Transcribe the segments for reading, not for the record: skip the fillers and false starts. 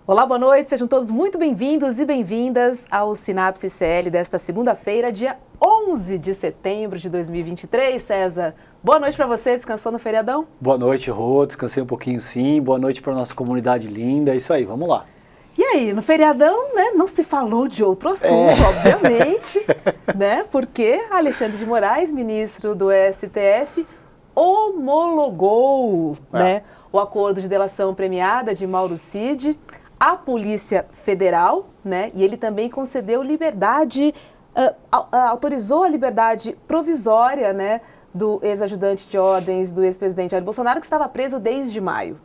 Olá, boa noite, sejam todos muito bem-vindos e bem-vindas ao Sinapse CL desta segunda-feira, dia 11 de setembro de 2023. César, boa noite para você, descansou no feriadão? Boa noite, Rô, descansei um pouquinho sim, boa noite para nossa comunidade linda, é isso aí, vamos lá. E aí, no feriadão, né, não se falou de outro assunto, obviamente, né, porque Alexandre de Moraes, ministro do STF, homologou, né, o acordo de delação premiada de Mauro Cid à Polícia Federal, né, e ele também concedeu liberdade, autorizou a liberdade provisória, né, do ex-ajudante de ordens do ex-presidente Jair Bolsonaro, que estava preso desde maio.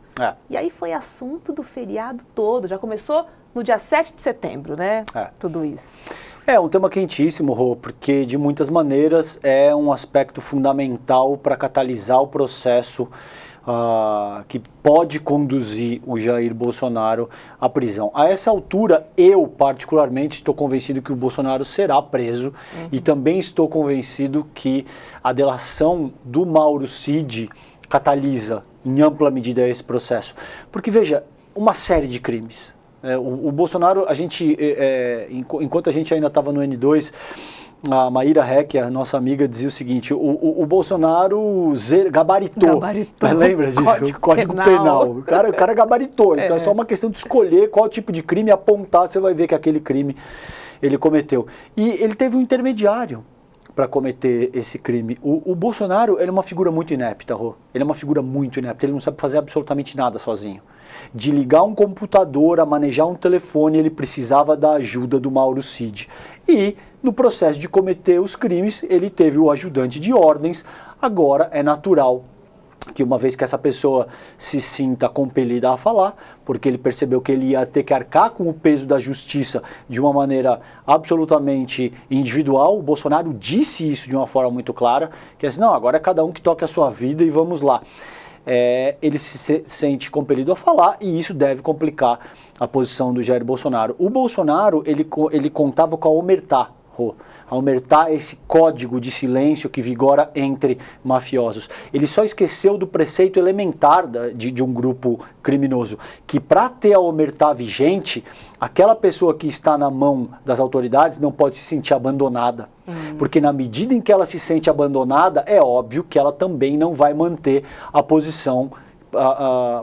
E aí foi assunto do feriado todo, já começou no dia 7 de setembro, né, tudo isso. É um tema quentíssimo, Rô, porque de muitas maneiras é um aspecto fundamental para catalisar o processo que pode conduzir o Jair Bolsonaro à prisão. A essa altura, eu particularmente estou convencido que o Bolsonaro será preso e também estou convencido que a delação do Mauro Cid catalisa em ampla medida esse processo. Porque, veja, uma série de crimes. O Bolsonaro, enquanto a gente ainda estava no N2, a Maíra Heck, a nossa amiga, dizia o seguinte, o Bolsonaro gabaritou. Lembra disso? Código penal. O cara gabaritou, então é só uma questão de escolher qual tipo de crime, apontar, você vai ver que aquele crime ele cometeu. E ele teve um intermediário para cometer esse crime. O Bolsonaro, ele é uma figura muito inepta, Rô. Ele é uma figura muito inepta, ele não sabe fazer absolutamente nada sozinho. De ligar um computador, a manejar um telefone, ele precisava da ajuda do Mauro Cid. E, no processo de cometer os crimes, ele teve o ajudante de ordens. Agora é natural que uma vez que essa pessoa se sinta compelida a falar, porque ele percebeu que ele ia ter que arcar com o peso da justiça de uma maneira absolutamente individual, o Bolsonaro disse isso de uma forma muito clara, que é assim, não, agora é cada um que toque a sua vida e vamos lá. Ele se sente compelido a falar e isso deve complicar a posição do Jair Bolsonaro. O Bolsonaro, ele contava com a omertá. A omertá é esse código de silêncio que vigora entre mafiosos. Ele só esqueceu do preceito elementar de um grupo criminoso, que para ter a omertá vigente, aquela pessoa que está na mão das autoridades não pode se sentir abandonada. Porque na medida em que ela se sente abandonada, é óbvio que ela também não vai manter a posição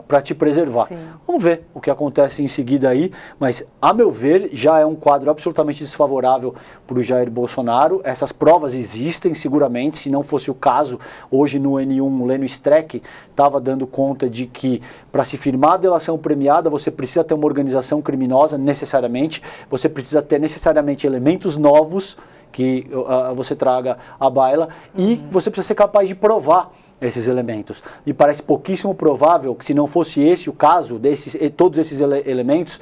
para te preservar. Sim. Vamos ver o que acontece em seguida aí, mas a meu ver já é um quadro absolutamente desfavorável para o Jair Bolsonaro. Essas provas existem seguramente, se não fosse o caso, hoje no N1 o Leno Streck estava dando conta de que para se firmar a delação premiada você precisa ter uma organização criminosa necessariamente, você precisa ter necessariamente elementos novos que você traga à baila e você precisa ser capaz de provar esses elementos. Me parece pouquíssimo provável que se não fosse esse o caso, todos esses elementos,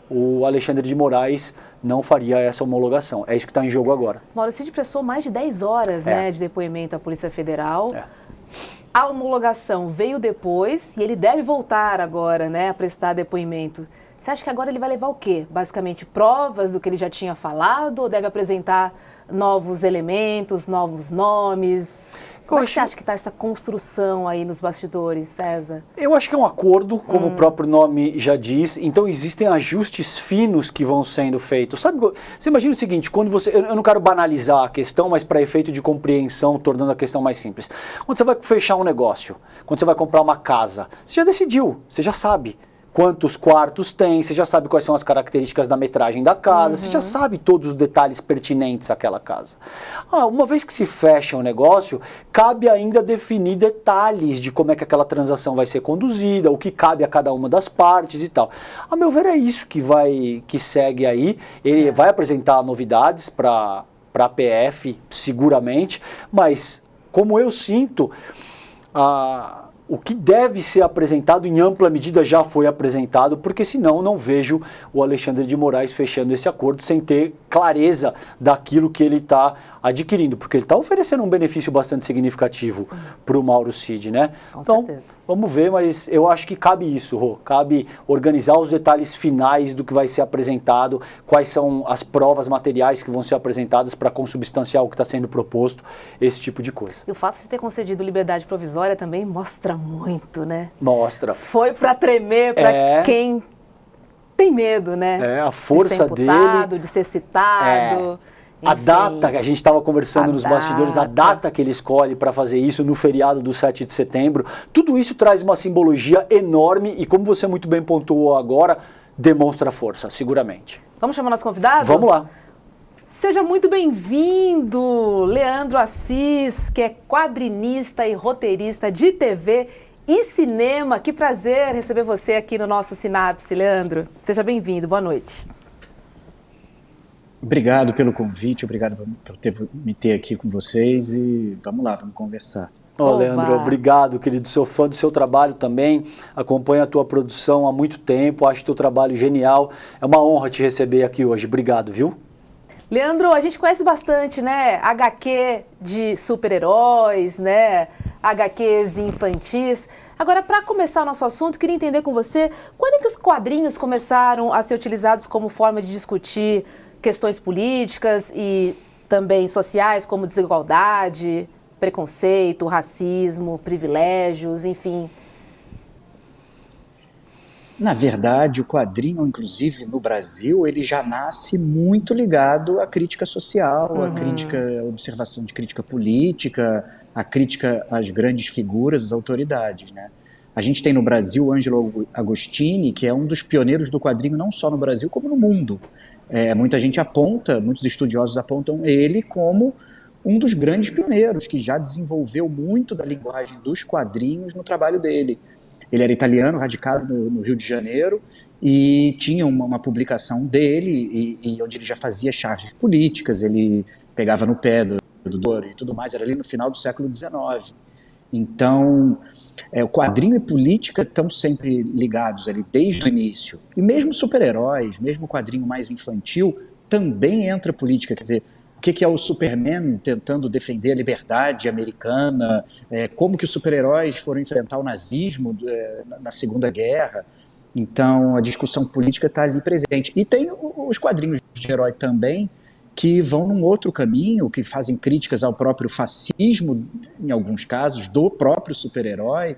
o Alexandre de Moraes não faria essa homologação. É isso que está em jogo agora. Mauro Cid prestou mais de 10 horas né, de depoimento à Polícia Federal. A homologação veio depois e ele deve voltar agora né, a prestar depoimento. Você acha que agora ele vai levar o quê? Basicamente provas do que ele já tinha falado ou deve apresentar novos elementos, novos nomes? Como é que você acha que está essa construção aí nos bastidores, César? Eu acho que é um acordo, como o próprio nome já diz, então existem ajustes finos que vão sendo feitos. Sabe, você imagina o seguinte, quando você, eu não quero banalizar a questão, mas para efeito de compreensão, tornando a questão mais simples. Quando você vai fechar um negócio, quando você vai comprar uma casa, você já decidiu, você já sabe quantos quartos tem, você já sabe quais são as características da metragem da casa, você já sabe todos os detalhes pertinentes àquela casa. Uma vez que se fecha o negócio, cabe ainda definir detalhes de como é que aquela transação vai ser conduzida, o que cabe a cada uma das partes e tal. A meu ver é isso que segue aí, ele vai apresentar novidades para a PF, seguramente, mas como eu sinto, o que deve ser apresentado em ampla medida já foi apresentado, porque senão não vejo o Alexandre de Moraes fechando esse acordo sem ter clareza daquilo que ele está adquirindo, porque ele está oferecendo um benefício bastante significativo para o Mauro Cid, né? Então, vamos ver, mas eu acho que cabe isso, Rô, cabe organizar os detalhes finais do que vai ser apresentado, quais são as provas materiais que vão ser apresentadas para consubstanciar o que está sendo proposto, esse tipo de coisa. E o fato de ter concedido liberdade provisória também mostra muito, né? Mostra. Foi para tremer para quem tem medo, né? É, a força de ser imputado, dele... de ser citado. A enfim, data, a gente estava conversando nos bastidores, a data que ele escolhe para fazer isso no feriado do 7 de setembro, tudo isso traz uma simbologia enorme e, como você muito bem pontuou agora, demonstra força, seguramente. Vamos chamar nosso convidado? Vamos lá. Seja muito bem-vindo, Leandro Assis, que é quadrinista e roteirista de TV e cinema. Que prazer receber você aqui no nosso Sinapse, Leandro. Seja bem-vindo, boa noite. Obrigado pelo convite, obrigado por me ter aqui com vocês e vamos lá, vamos conversar. Leandro, obrigado, querido, sou fã do seu trabalho também, acompanho a tua produção há muito tempo, acho teu trabalho genial, é uma honra te receber aqui hoje, obrigado, viu? Leandro, a gente conhece bastante, né, HQ de super-heróis, né, HQs infantis. Agora, para começar o nosso assunto, queria entender com você, quando é que os quadrinhos começaram a ser utilizados como forma de discutir questões políticas e também sociais, como desigualdade, preconceito, racismo, privilégios, enfim? Na verdade, o quadrinho, inclusive no Brasil, ele já nasce muito ligado à crítica social, à crítica, à observação de crítica política, à crítica às grandes figuras, às autoridades, né? A gente tem no Brasil o Ângelo Agostini, que é um dos pioneiros do quadrinho não só no Brasil, como no mundo. Muita gente aponta, muitos estudiosos apontam ele como um dos grandes pioneiros, que já desenvolveu muito da linguagem dos quadrinhos no trabalho dele. Ele era italiano, radicado no Rio de Janeiro, e tinha uma publicação dele, e onde ele já fazia charges políticas, ele pegava no pé do e tudo mais, era ali no final do século XIX. Então, o quadrinho e política estão sempre ligados ali desde o início. E mesmo super-heróis, mesmo o quadrinho mais infantil, também entra política. Quer dizer, o que é o Superman tentando defender a liberdade americana, como que os super-heróis foram enfrentar o nazismo na Segunda Guerra. Então, a discussão política está ali presente. E tem os quadrinhos de herói também, que vão num outro caminho, que fazem críticas ao próprio fascismo, em alguns casos, do próprio super-herói.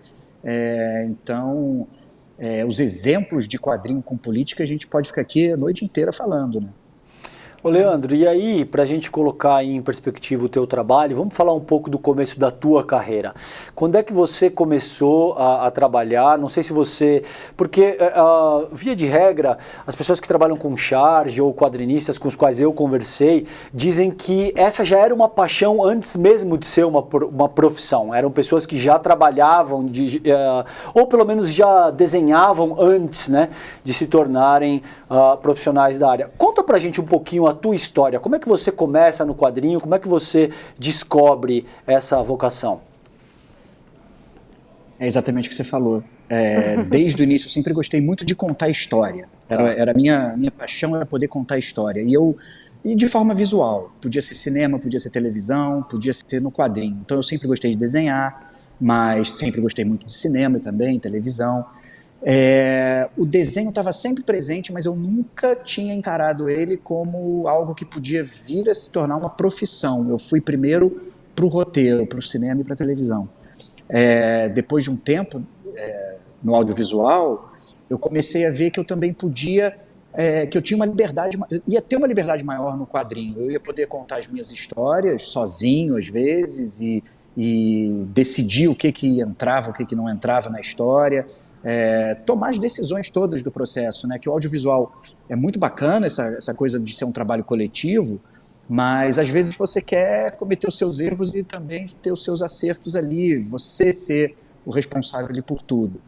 Então, os exemplos de quadrinho com política, a gente pode ficar aqui a noite inteira falando, né? Ô Leandro, e aí, para a gente colocar em perspectiva o teu trabalho, vamos falar um pouco do começo da tua carreira. Quando é que você começou a trabalhar? Não sei se você... Porque, via de regra, as pessoas que trabalham com charge ou quadrinistas com os quais eu conversei, dizem que essa já era uma paixão antes mesmo de ser uma profissão. Eram pessoas que já trabalhavam, ou pelo menos já desenhavam antes, né, de se tornarem profissionais da área. Conta pra gente um pouquinho a tua história, como é que você começa no quadrinho, como é que você descobre essa vocação? É exatamente o que você falou. Desde o início eu sempre gostei muito de contar história. Era minha paixão era poder contar história. E de forma visual. Podia ser cinema, podia ser televisão, podia ser no quadrinho. Então eu sempre gostei de desenhar, mas sempre gostei muito de cinema também, televisão. O desenho estava sempre presente, mas eu nunca tinha encarado ele como algo que podia vir a se tornar uma profissão. Eu fui primeiro para o roteiro, para o cinema e para a televisão. Depois de um tempo no audiovisual, eu comecei a ver que eu também podia, que eu tinha uma liberdade, ia ter uma liberdade maior no quadrinho. Eu ia poder contar as minhas histórias sozinho às vezes e decidir o que entrava, o que não entrava na história, tomar as decisões todas do processo, né? Que o audiovisual é muito bacana, essa coisa de ser um trabalho coletivo, mas às vezes você quer cometer os seus erros e também ter os seus acertos ali, você ser o responsável ali por tudo.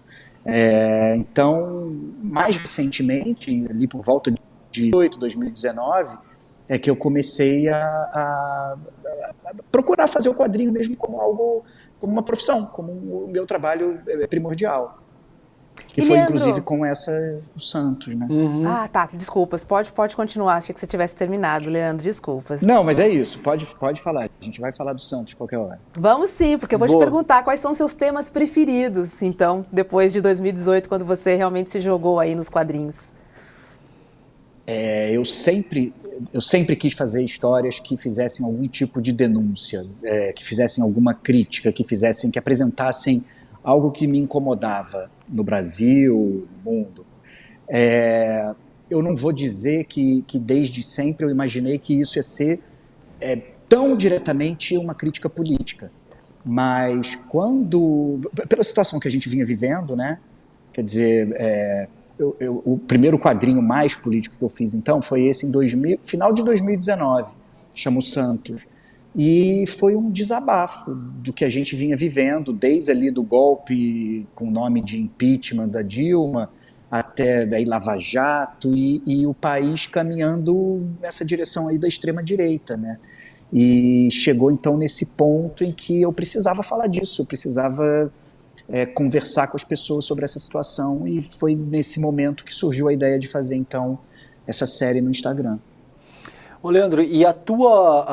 Então, mais recentemente, ali por volta de 2019, é que eu comecei a procurar fazer o quadrinho mesmo como algo, como uma profissão, como o meu trabalho primordial. Que foi, Leandro, inclusive, com o Santos, né? Ah, tá, desculpas, pode continuar, achei que você tivesse terminado, Leandro, desculpas. Não, mas é isso, pode falar, a gente vai falar do Santos qualquer hora. Vamos sim, porque eu vou te perguntar quais são seus temas preferidos, então, depois de 2018, quando você realmente se jogou aí nos quadrinhos. Eu sempre quis fazer histórias que fizessem algum tipo de denúncia, que fizessem alguma crítica, que apresentassem algo que me incomodava no Brasil, no mundo. Eu não vou dizer que desde sempre eu imaginei que isso ia ser tão diretamente uma crítica política, mas pela situação que a gente vinha vivendo, né? Quer dizer, o primeiro quadrinho mais político que eu fiz, então, foi esse final de 2019, chama o Santos. E foi um desabafo do que a gente vinha vivendo, desde ali do golpe com o nome de impeachment da Dilma, até daí Lava Jato, e o país caminhando nessa direção aí da extrema-direita, né? E chegou então nesse ponto em que eu precisava falar disso, eu precisava conversar com as pessoas sobre essa situação, e foi nesse momento que surgiu a ideia de fazer então essa série no Instagram. Ô Leandro, e a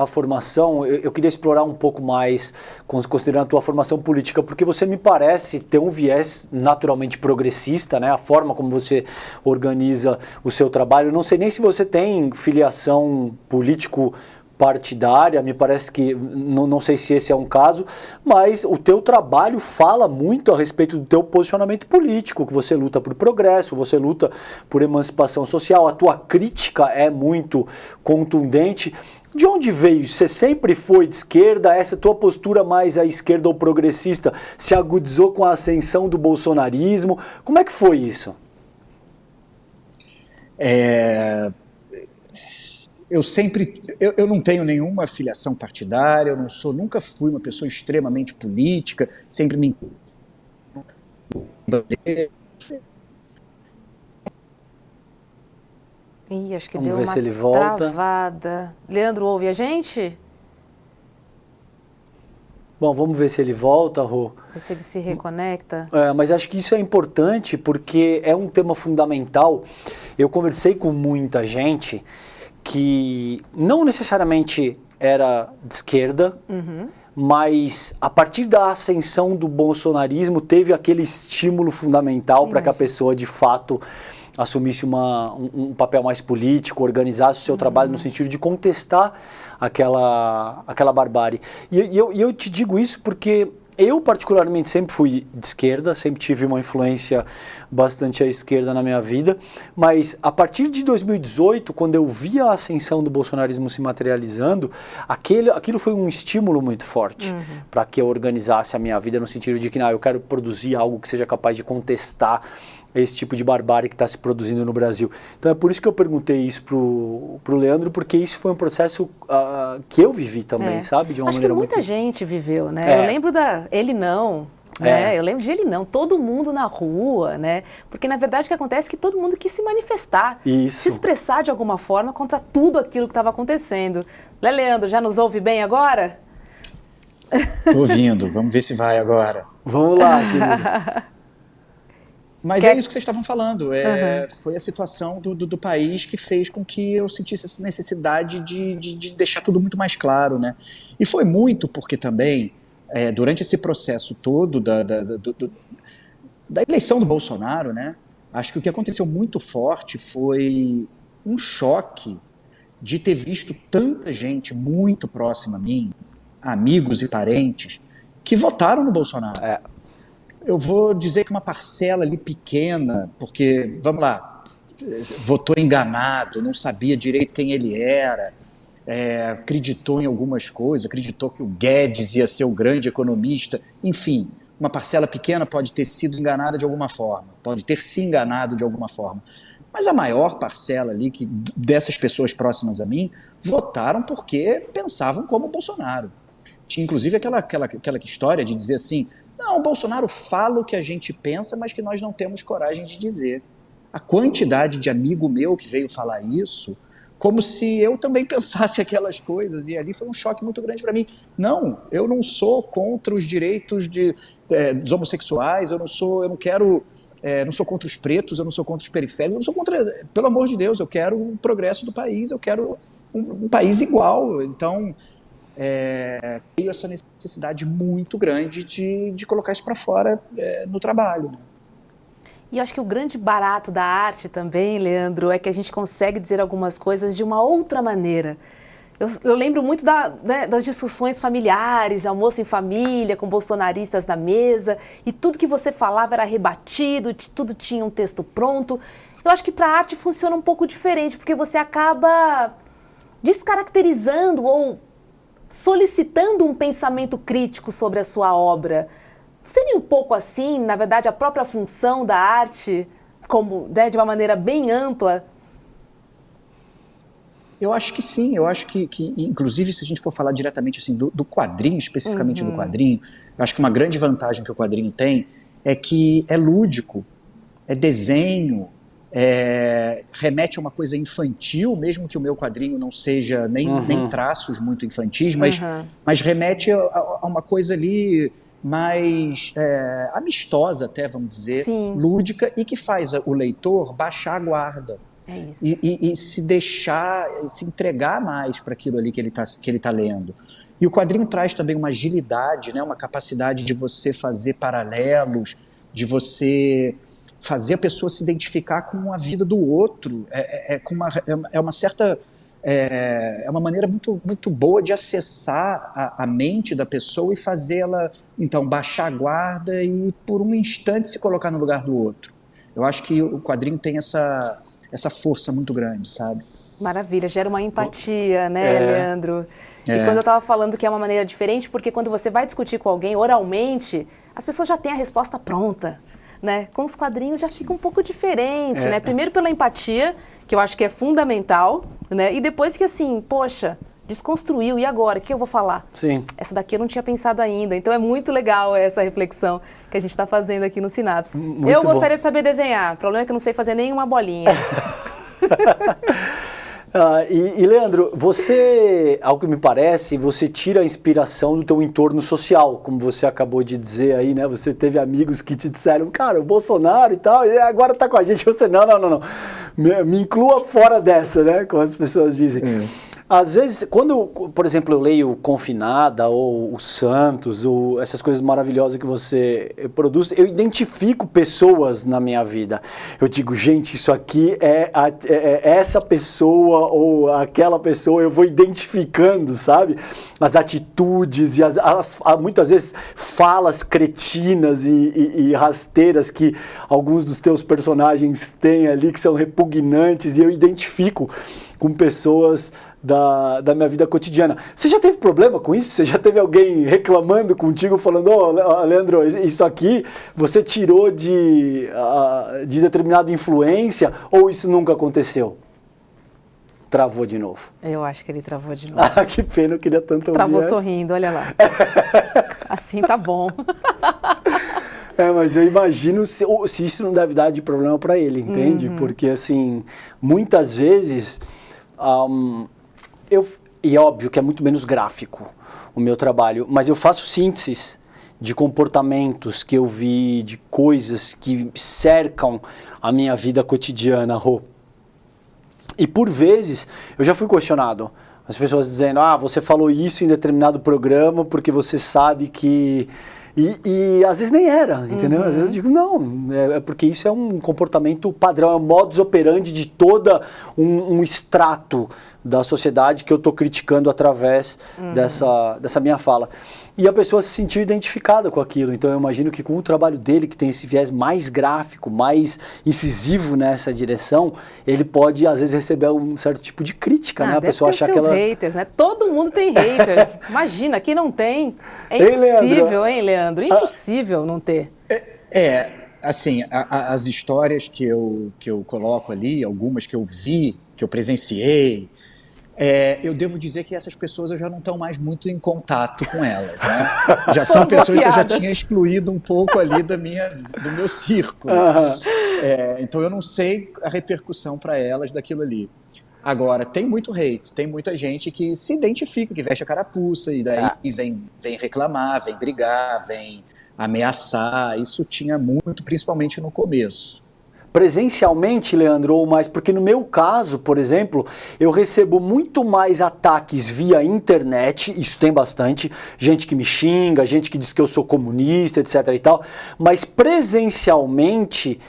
formação, eu queria explorar um pouco mais, considerando a tua formação política, porque você me parece ter um viés naturalmente progressista, né? A forma como você organiza o seu trabalho. Não sei nem se você tem filiação político-partidária, me parece que, não sei se esse é um caso, mas o teu trabalho fala muito a respeito do teu posicionamento político, que você luta por progresso, você luta por emancipação social, a tua crítica é muito contundente. De onde veio? Você sempre foi de esquerda? Essa tua postura mais à esquerda ou progressista se agudizou com a ascensão do bolsonarismo? Como é que foi isso? Eu não tenho nenhuma filiação partidária, nunca fui uma pessoa extremamente política, sempre me... Ih, acho que Vamos deu ver uma se ele volta. travada. Leandro, ouve a gente? Bom, vamos ver se ele volta, Rô. Ver se ele se reconecta. Mas acho que isso é importante porque é um tema fundamental. Eu conversei com muita gente que não necessariamente era de esquerda, mas a partir da ascensão do bolsonarismo teve aquele estímulo fundamental para que a pessoa de fato assumisse um papel mais político, organizasse o seu trabalho no sentido de contestar aquela barbárie. E eu te digo isso porque eu particularmente sempre fui de esquerda, sempre tive uma influência bastante à esquerda na minha vida, mas a partir de 2018, quando eu vi a ascensão do bolsonarismo se materializando, aquilo foi um estímulo muito forte para que eu organizasse a minha vida no sentido de que eu quero produzir algo que seja capaz de contestar esse tipo de barbárie que está se produzindo no Brasil. Então é por isso que eu perguntei isso pro Leandro, porque isso foi um processo que eu vivi também, sabe? De uma Acho maneira que muita muito... gente viveu, né? Eu lembro Ele Não, né? Eu lembro de Ele Não, todo mundo na rua, né? Porque na verdade o que acontece é que todo mundo quis se manifestar, se expressar de alguma forma contra tudo aquilo que estava acontecendo. Leandro, já nos ouve bem agora? Tô ouvindo, vamos ver se vai agora. Vamos lá, querido. Mas é isso que vocês estavam falando, foi a situação do país que fez com que eu sentisse essa necessidade de deixar tudo muito mais claro, né? E foi muito porque também, durante esse processo todo da eleição do Bolsonaro, né? Acho que o que aconteceu muito forte foi um choque de ter visto tanta gente muito próxima a mim, amigos e parentes, que votaram no Bolsonaro. Eu vou dizer que uma parcela ali pequena, porque, vamos lá, votou enganado, não sabia direito quem ele era, acreditou em algumas coisas, acreditou que o Guedes ia ser o grande economista, enfim, uma parcela pequena pode ter sido enganada de alguma forma, pode ter se enganado de alguma forma. Mas a maior parcela ali, dessas pessoas próximas a mim, votaram porque pensavam como o Bolsonaro. Tinha inclusive aquela história de dizer assim, não, o Bolsonaro fala o que a gente pensa, mas que nós não temos coragem de dizer. A quantidade de amigo meu que veio falar isso, como se eu também pensasse aquelas coisas, e ali foi um choque muito grande para mim. Não, eu não sou contra os direitos dos homossexuais, eu não sou contra os pretos, eu não sou contra os periféricos, eu não sou contra, pelo amor de Deus, eu quero o progresso do país, eu quero um país igual. Então, veio essa necessidade muito grande de colocar isso para fora no trabalho. E eu acho que o grande barato da arte também, Leandro, é que a gente consegue dizer algumas coisas de uma outra maneira. Eu lembro muito das discussões familiares, almoço em família, com bolsonaristas na mesa, e tudo que você falava era rebatido, tudo tinha um texto pronto. Eu acho que para a arte funciona um pouco diferente, porque você acaba descaracterizando ou solicitando um pensamento crítico sobre a sua obra. Seria um pouco assim, na verdade, a própria função da arte, como, né, de uma maneira bem ampla? Eu acho que sim, eu acho que inclusive, se a gente for falar diretamente assim, do quadrinho, especificamente do quadrinho, eu acho que uma grande vantagem que o quadrinho tem é que é lúdico, é desenho, remete a uma coisa infantil, mesmo que o meu quadrinho não seja nem traços muito infantis, mas remete a uma coisa ali mais amistosa até, vamos dizer, Sim. lúdica, e que faz o leitor baixar a guarda. É isso. E se deixar, se entregar mais para aquilo ali que ele tá lendo. E o quadrinho traz também uma agilidade, né, uma capacidade de você fazer paralelos, de você fazer a pessoa se identificar com a vida do outro. É uma maneira muito, muito boa de acessar a mente da pessoa e fazê-la, então, baixar a guarda e, por um instante, se colocar no lugar do outro. Eu acho que o quadrinho tem essa força muito grande, sabe? Maravilha, gera uma empatia, né, Leandro? E quando eu estava falando que é uma maneira diferente, porque quando você vai discutir com alguém oralmente, as pessoas já têm a resposta pronta, né? Com os quadrinhos já fica um pouco diferente, né? Primeiro pela empatia, que eu acho que é fundamental, né? E depois que assim, poxa, desconstruiu, e agora? O que eu vou falar? Sim. Essa daqui eu não tinha pensado ainda. Então é muito legal essa reflexão que a gente está fazendo aqui no Sinapse. Eu gostaria de saber desenhar. O problema é que eu não sei fazer nenhuma bolinha. E Leandro, você, ao que me parece, você tira a inspiração do teu entorno social, como você acabou de dizer aí, né? Você teve amigos que te disseram, cara, o Bolsonaro e tal, e agora tá com a gente. Você, não. Me inclua fora dessa, né? Como as pessoas dizem. Às vezes, quando, por exemplo, eu leio Confinada ou o Santos, ou essas coisas maravilhosas que você produz, eu identifico pessoas na minha vida. Eu digo, gente, isso aqui é essa pessoa ou aquela pessoa, eu vou identificando, sabe? As atitudes e muitas vezes falas cretinas e rasteiras que alguns dos teus personagens têm ali, que são repugnantes, e eu identifico com pessoas da minha vida cotidiana. Você já teve problema com isso? Você já teve alguém reclamando contigo, falando, Leandro, isso aqui você tirou de determinada influência, ou isso nunca aconteceu? Travou de novo. Eu acho que ele travou de novo. Que pena, eu queria tanto ouvir. Travou sorrindo, olha lá. Assim tá bom. Mas eu imagino se isso não deve dar de problema para ele, entende? Porque, assim, muitas vezes... e é óbvio que é muito menos gráfico o meu trabalho, mas eu faço sínteses de comportamentos que eu vi, de coisas que cercam a minha vida cotidiana, Rô. E por vezes eu já fui questionado, as pessoas dizendo, você falou isso em determinado programa porque você sabe que... E às vezes nem era, entendeu? Às vezes eu digo, não, é porque isso é um comportamento padrão, é um modus operandi de toda um extrato da sociedade que eu estou criticando através dessa minha fala. E a pessoa se sentiu identificada com aquilo, então eu imagino que com o trabalho dele, que tem esse viés mais gráfico, mais incisivo nessa direção, ele pode às vezes receber um certo tipo de crítica, né? A pessoa achar que ela... haters, né? Todo mundo tem haters. Imagina, aqui não tem. É impossível, hein, Leandro? Impossível não ter. Assim, as histórias que eu coloco ali, algumas que eu vi, que eu presenciei, eu devo dizer que essas pessoas eu já não estou mais muito em contato com elas, né? Já são pessoas que eu já tinha excluído um pouco ali do meu círculo. Então eu não sei a repercussão para elas daquilo ali. Agora, tem muito hate, tem muita gente que se identifica, que veste a carapuça e daí vem reclamar, vem brigar, vem ameaçar. Isso tinha muito, principalmente no começo. Presencialmente, Leandro, ou mais, porque no meu caso, por exemplo, eu recebo muito mais ataques via internet, isso tem bastante, gente que me xinga, gente que diz que eu sou comunista, etc e tal, mas presencialmente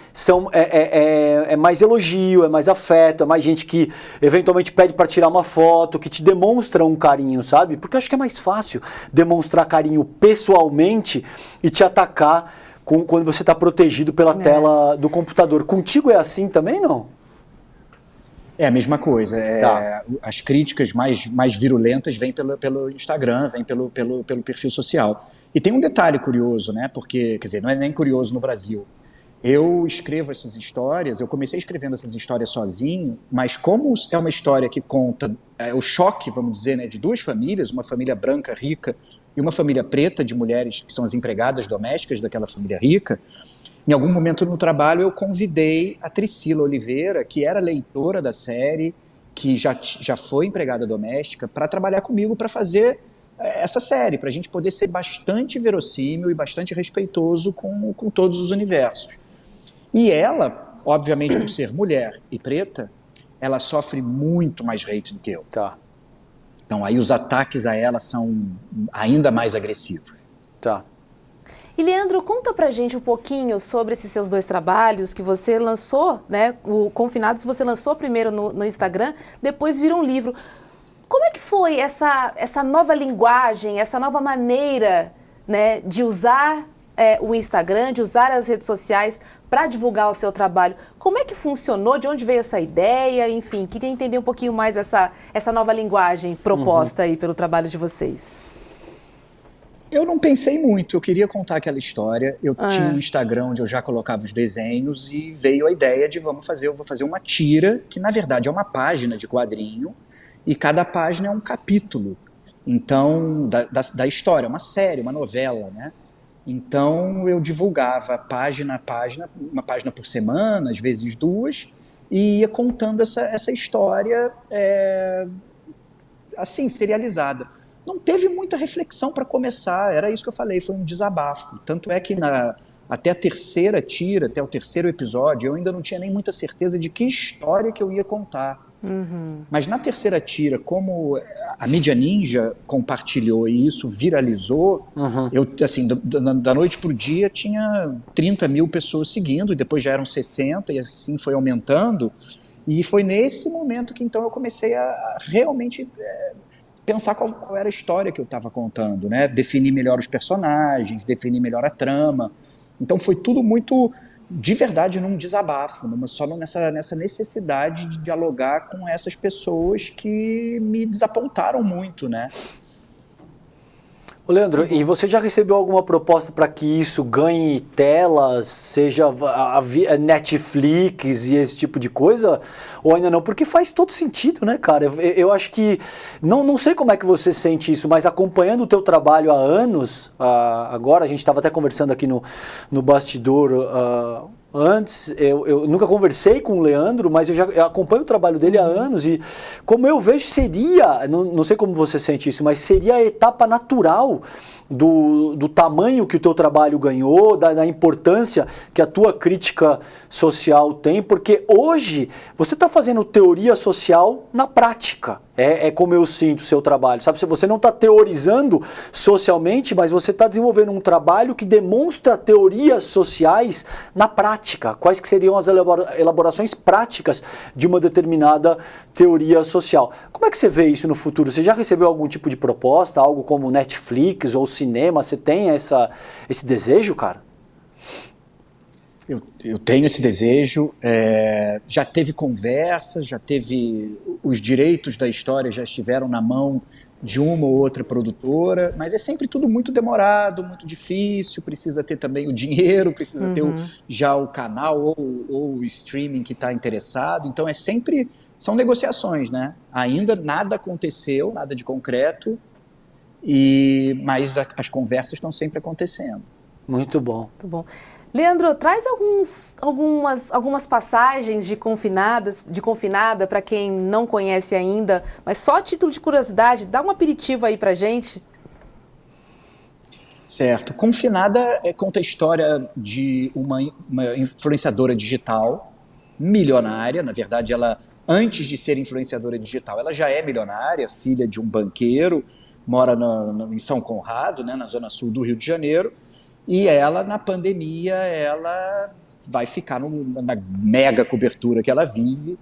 é mais elogio, é mais afeto, é mais gente que eventualmente pede para tirar uma foto, que te demonstra um carinho, sabe? Porque eu acho que é mais fácil demonstrar carinho pessoalmente e te atacar quando você está protegido pela tela do computador. Contigo é assim também, não? É a mesma coisa. Tá. As críticas mais virulentas vêm pelo Instagram, vêm pelo perfil social. E tem um detalhe curioso, né? Porque, quer dizer, não é nem curioso no Brasil. Eu escrevo essas histórias, eu comecei escrevendo essas histórias sozinho, mas como é uma história que conta o choque, vamos dizer, né, de duas famílias, uma família branca rica e uma família preta de mulheres que são as empregadas domésticas daquela família rica, em algum momento no trabalho eu convidei a Tricila Oliveira, que era leitora da série, que já foi empregada doméstica, para trabalhar comigo para fazer essa série, para a gente poder ser bastante verossímil e bastante respeitoso com todos os universos. E ela, obviamente, por ser mulher e preta, ela sofre muito mais hate do que eu. Tá. Então aí os ataques a ela são ainda mais agressivos. Tá. E Leandro, conta pra gente um pouquinho sobre esses seus dois trabalhos que você lançou, né? O Confinados você lançou primeiro no Instagram, depois virou um livro. Como é que foi essa nova linguagem, essa nova maneira, né, de usar o Instagram, de usar as redes sociais para divulgar o seu trabalho? Como é que funcionou? De onde veio essa ideia? Enfim, queria entender um pouquinho mais essa nova linguagem proposta aí pelo trabalho de vocês. Eu não pensei muito, eu queria contar aquela história. Eu tinha um Instagram onde eu já colocava os desenhos e veio a ideia de eu vou fazer uma tira, que na verdade é uma página de quadrinho, e cada página é um capítulo. Então, da história, uma série, uma novela, né? Então eu divulgava página a página, uma página por semana, às vezes duas, e ia contando essa história assim, serializada. Não teve muita reflexão para começar, era isso que eu falei, foi um desabafo. Tanto é que até a terceira tira, até o terceiro episódio, eu ainda não tinha nem muita certeza de que história que eu ia contar. Mas na terceira tira, como a mídia ninja compartilhou e isso viralizou, eu, assim, da noite para o dia tinha 30 mil pessoas seguindo, e depois já eram 60, e assim foi aumentando. E foi nesse momento que então eu comecei a realmente pensar qual era a história que eu estava contando, né? Definir melhor os personagens, definir melhor a trama. Então foi tudo muito, de verdade, num desabafo, só nessa necessidade de dialogar com essas pessoas que me desapontaram muito, né? Ô Leandro, e você já recebeu alguma proposta para que isso ganhe telas, seja a Netflix e esse tipo de coisa? Ou ainda não? Porque faz todo sentido, né, cara? Eu acho que, não sei como é que você sente isso, mas acompanhando o teu trabalho há anos, agora a gente estava até conversando aqui no bastidor, antes, eu nunca conversei com o Leandro, mas eu acompanho o trabalho dele há anos e como eu vejo seria, não sei como você sente isso, mas seria a etapa natural do tamanho que o teu trabalho ganhou, da importância que a tua crítica social tem, porque hoje você está fazendo teoria social na prática. É como eu sinto o seu trabalho, sabe? Você não está teorizando socialmente, mas você está desenvolvendo um trabalho que demonstra teorias sociais na prática. Quais que seriam as elaborações práticas de uma determinada teoria social? Como é que você vê isso no futuro? Você já recebeu algum tipo de proposta, algo como Netflix ou cinema? Você tem esse desejo, cara? Eu tenho esse desejo, já teve conversas, os direitos da história já estiveram na mão de uma ou outra produtora, mas é sempre tudo muito demorado, muito difícil, precisa ter também o dinheiro, precisa ter já o canal ou o streaming que está interessado, então são negociações, né? Ainda nada aconteceu, nada de concreto, mas as conversas estão sempre acontecendo. Muito bom. Muito bom. Leandro, traz algumas passagens de Confinada para quem não conhece ainda, mas só a título de curiosidade, dá um aperitivo aí pra gente. Certo. Confinada conta a história de uma influenciadora digital milionária. Na verdade, ela, antes de ser influenciadora digital, ela já é milionária, filha de um banqueiro, mora em São Conrado, né, na zona sul do Rio de Janeiro. E ela, na pandemia, ela vai ficar na mega cobertura que ela vive,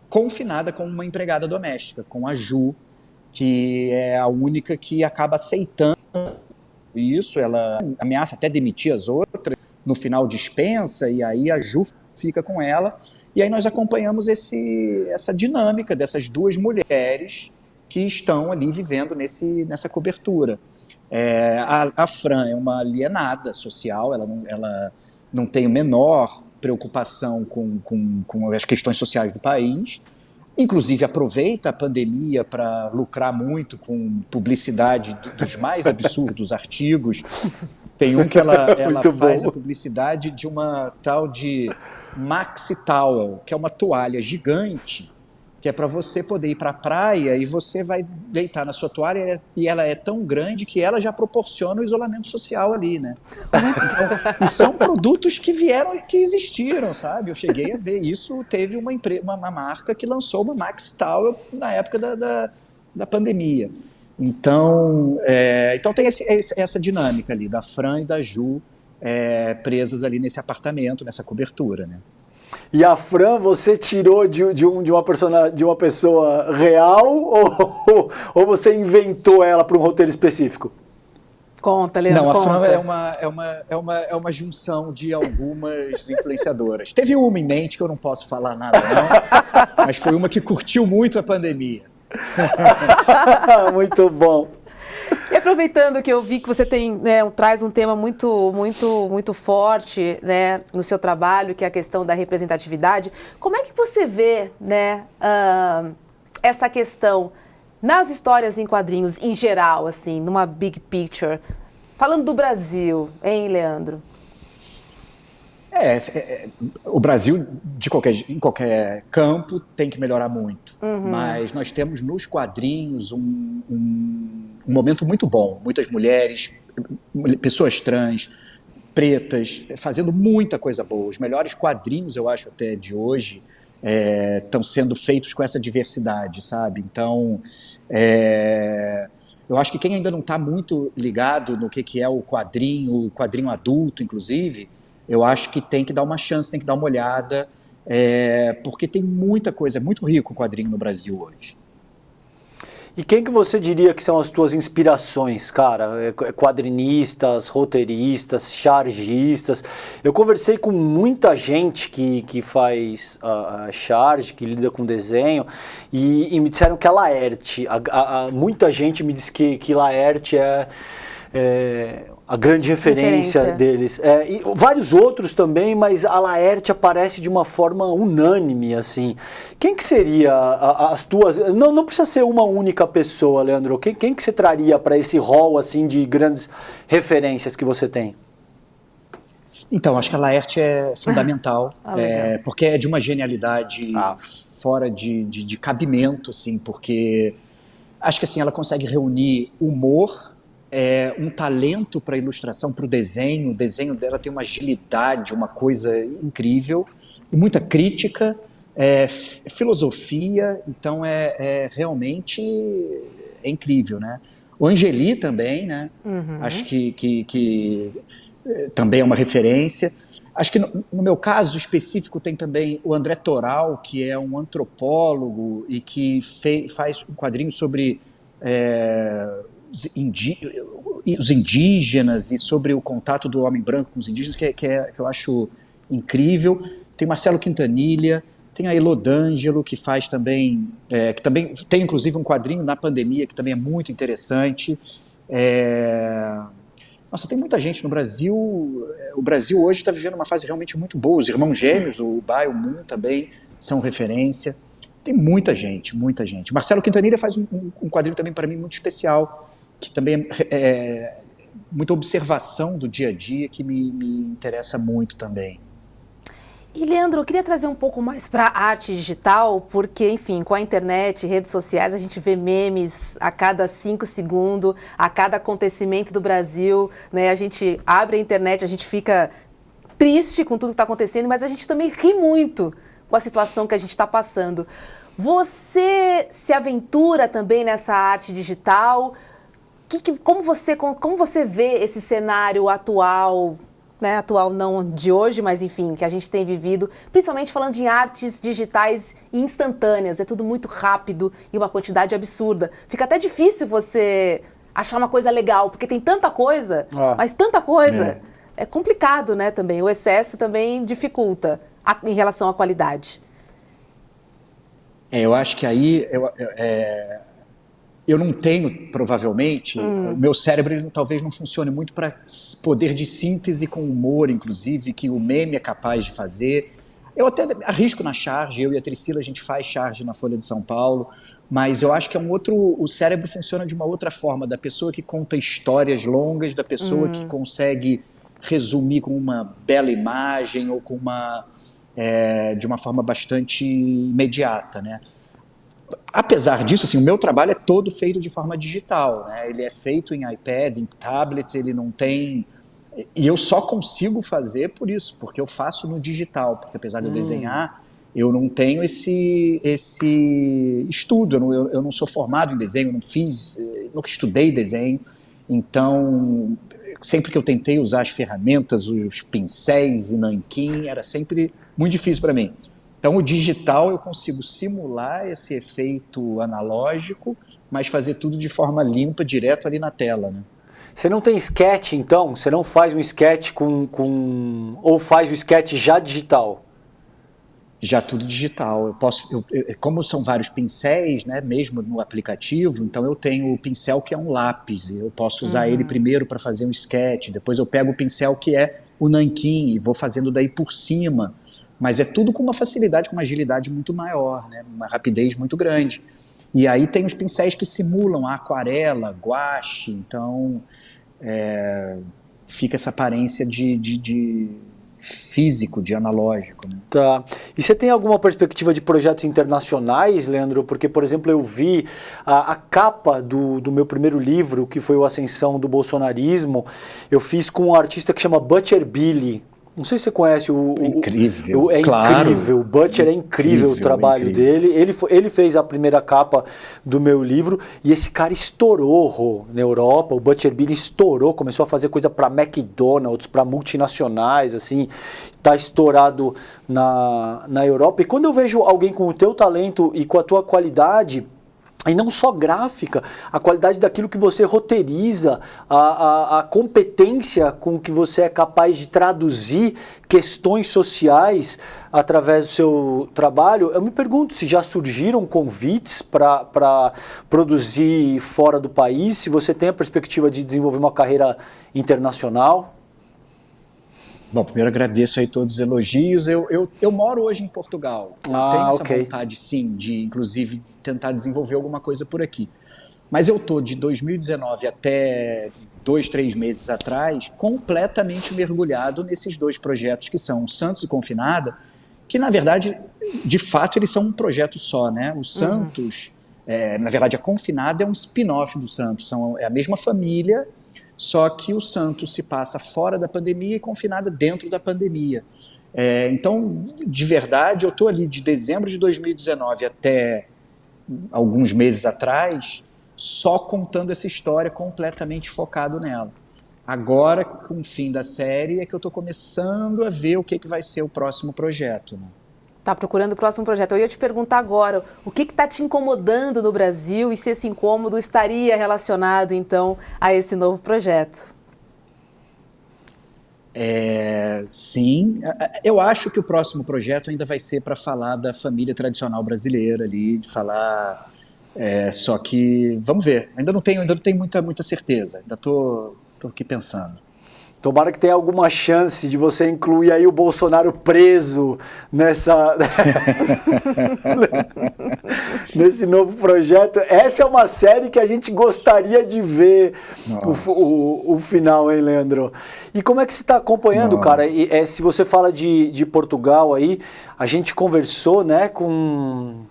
confinada com uma empregada doméstica, com a Ju, que é a única que acaba aceitando isso, ela ameaça até demitir as outras, no final dispensa, e aí a Ju fica com ela, e aí nós acompanhamos essa dinâmica dessas duas mulheres que estão ali vivendo nessa cobertura. A Fran é uma alienada social, ela não tem a menor preocupação com as questões sociais do país, inclusive aproveita a pandemia para lucrar muito com publicidade dos mais absurdos artigos. Tem um que ela faz a publicidade de uma tal de Maxi Towel, que é uma toalha gigante, que é para você poder ir para a praia e você vai deitar na sua toalha e ela é tão grande que ela já proporciona o isolamento social ali, né? Então, e são produtos que existiram, sabe? Eu cheguei a ver isso, teve uma marca que lançou uma Maxi Towel na época da pandemia. Então tem essa dinâmica ali, da Fran e da Ju presas ali nesse apartamento, nessa cobertura, né? E a Fran você tirou de uma pessoa real ou você inventou ela para um roteiro específico? Conta, Leandro. Não, a Fran conta. é uma junção de algumas influenciadoras. Teve uma em mente que eu não posso falar nada, não, mas foi uma que curtiu muito a pandemia. Muito bom. E aproveitando que eu vi que você traz um tema muito, muito, muito forte, né, no seu trabalho, que é a questão da representatividade, como é que você vê, né, essa questão nas histórias em quadrinhos em geral, assim, numa big picture, falando do Brasil, hein, Leandro? O Brasil, em qualquer campo, tem que melhorar muito. Mas nós temos nos quadrinhos um momento muito bom. Muitas mulheres, pessoas trans, pretas, fazendo muita coisa boa. Os melhores quadrinhos, eu acho, até de hoje, estão sendo feitos com essa diversidade, sabe? Então, eu acho que quem ainda não está muito ligado no que é o quadrinho adulto, inclusive, eu acho que tem que dar uma chance, tem que dar uma olhada, porque tem muita coisa, é muito rico o quadrinho no Brasil hoje. E quem que você diria que são as tuas inspirações, cara? Quadrinistas, roteiristas, chargistas. Eu conversei com muita gente que faz charge, que lida com desenho, e me disseram que a Laerte, muita gente me disse que Laerte é a grande referência deles. E vários outros também, mas a Laerte aparece de uma forma unânime, assim. Quem que seria as tuas... Não precisa ser uma única pessoa, Leandro. Quem que você traria para esse rol, assim, de grandes referências que você tem? Então, acho que a Laerte é fundamental, porque é de uma genialidade fora de cabimento, assim, porque acho que assim, ela consegue reunir humor, um talento para ilustração, para o desenho dela tem uma agilidade, uma coisa incrível, muita crítica, filosofia, então realmente incrível, né? O Angeli também, né? Acho que também é uma referência. Acho que no meu caso específico tem também o André Toral, que é um antropólogo e que faz um quadrinho sobre os indígenas e sobre o contato do homem branco com os indígenas, que eu acho incrível. Tem Marcelo Quintanilha, tem a Elô D'Angelo, que faz também, que também tem inclusive um quadrinho na pandemia, que também é muito interessante. Nossa, tem muita gente no Brasil. O Brasil hoje está vivendo uma fase realmente muito boa. Os Irmãos Gêmeos, o Bai, o Moon também são referência. Tem muita gente, muita gente. Marcelo Quintanilha faz um quadrinho também para mim muito especial, que também é muita observação do dia a dia, que me interessa muito também. E, Leandro, eu queria trazer um pouco mais para a arte digital, porque, enfim, com a internet, redes sociais, a gente vê memes a cada 5 segundos, a cada acontecimento do Brasil, né? A gente abre a internet, a gente fica triste com tudo que está acontecendo, mas a gente também ri muito com a situação que a gente está passando. Você se aventura também nessa arte digital? Como você vê esse cenário atual, né? Atual não de hoje, mas enfim, que a gente tem vivido, principalmente falando de artes digitais instantâneas, é tudo muito rápido e uma quantidade absurda. Fica até difícil você achar uma coisa legal, porque tem tanta coisa, mas tanta coisa. É complicado, né, também. O excesso também dificulta em relação à qualidade. Eu acho que aí eu não tenho, provavelmente, o meu cérebro ele, talvez não funcione muito para poder de síntese com humor, inclusive, que o meme é capaz de fazer. Eu até arrisco na charge, eu e a Tricila, a gente faz charge na Folha de São Paulo, mas eu acho que o cérebro funciona de uma outra forma, da pessoa que conta histórias longas, da pessoa que consegue resumir com uma bela imagem ou com de uma forma bastante imediata, né? Apesar disso, assim, o meu trabalho é todo feito de forma digital, né? Ele é feito em iPad, em tablet, ele não tem... E eu só consigo fazer por isso, porque eu faço no digital, porque apesar de eu desenhar, eu não tenho esse estudo, eu não sou formado em desenho, nunca estudei desenho, então sempre que eu tentei usar as ferramentas, os pincéis e nanquim, era sempre muito difícil para mim. Então, o digital eu consigo simular esse efeito analógico, mas fazer tudo de forma limpa, direto ali na tela, né? Você não tem sketch, então? Você não faz um sketch ou faz o sketch já digital? Já tudo digital. Como são vários pincéis, né, mesmo no aplicativo, então eu tenho o pincel que é um lápis. Eu posso usar ele primeiro para fazer um sketch, depois eu pego o pincel que é o nanquim e vou fazendo daí por cima. Mas é tudo com uma facilidade, com uma agilidade muito maior, né? Uma rapidez muito grande. E aí tem os pincéis que simulam a aquarela, guache, então fica essa aparência de físico, de analógico, né? Tá. E você tem alguma perspectiva de projetos internacionais, Leandro? Porque, por exemplo, eu vi a capa do meu primeiro livro, que foi o Ascensão do Bolsonarismo, eu fiz com um artista que chama Butcher Billy. Não sei se você conhece incrível. Claro. Incrível, o Butcher é incrível o trabalho dele. Ele fez a primeira capa do meu livro e esse cara estourou na Europa. O Butcher Billy estourou, começou a fazer coisa para McDonald's, para multinacionais, assim, tá estourado na Europa. E quando eu vejo alguém com o teu talento e com a tua qualidade, e não só gráfica, a qualidade daquilo que você roteiriza, a competência com que você é capaz de traduzir questões sociais através do seu trabalho, eu me pergunto se já surgiram convites para produzir fora do país, se você tem a perspectiva de desenvolver uma carreira internacional. Bom, primeiro agradeço aí todos os elogios. Eu moro hoje em Portugal. Eu tenho essa vontade, sim, de inclusive tentar desenvolver alguma coisa por aqui. Mas eu estou de 2019 até 2-3 meses atrás completamente mergulhado nesses dois projetos que são o Santos e Confinada, que na verdade, de fato, eles são um projeto só, né? O Santos, na verdade, a Confinada é um spin-off do Santos, é a mesma família, só que o Santos se passa fora da pandemia e Confinada dentro da pandemia. Então, de verdade, eu estou ali de dezembro de 2019 até alguns meses atrás, só contando essa história, completamente focado nela. Agora, com o fim da série, é que eu estou começando a ver o que vai ser o próximo projeto, né? Está procurando o próximo projeto. Eu ia te perguntar agora, o que está te incomodando no Brasil e se esse incômodo estaria relacionado, então, a esse novo projeto? Sim, eu acho que o próximo projeto ainda vai ser para falar da família tradicional brasileira ali, de falar, só que, vamos ver, ainda não tenho muita certeza, ainda estou aqui pensando. Tomara que tenha alguma chance de você incluir aí o Bolsonaro preso nesse novo projeto. Essa é uma série que a gente gostaria de ver o final, hein, Leandro? E como é que você está acompanhando, cara? Se você fala de Portugal aí, a gente conversou, né, com...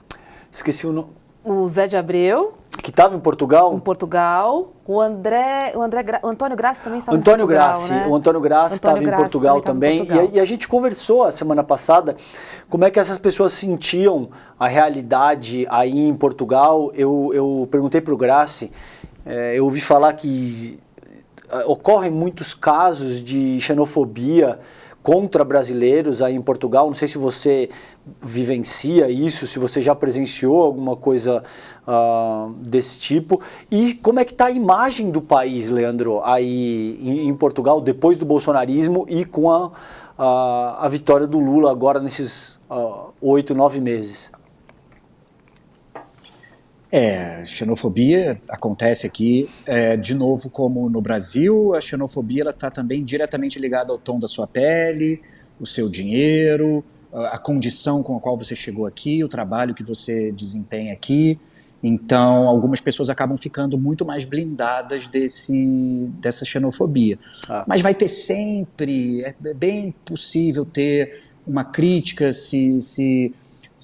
Esqueci o nome. O Zé de Abreu. Que estava em Portugal? Em Portugal. O Antônio Graça também estava em Portugal, né? O Antônio Graça estava em Portugal também. E a gente conversou a semana passada como é que essas pessoas sentiam a realidade aí em Portugal. Eu perguntei para o Graça, eu ouvi falar que ocorrem muitos casos de xenofobia contra brasileiros aí em Portugal. Não sei se você vivencia isso, se você já presenciou alguma coisa desse tipo. E como é que está a imagem do país, Leandro, aí em Portugal, depois do bolsonarismo e com a vitória do Lula agora nesses 8, 9 meses? Xenofobia acontece aqui, de novo, como no Brasil, a xenofobia está também diretamente ligada ao tom da sua pele, o seu dinheiro, a condição com a qual você chegou aqui, o trabalho que você desempenha aqui. Então, algumas pessoas acabam ficando muito mais blindadas dessa xenofobia. Mas vai ter sempre, é bem possível ter uma crítica se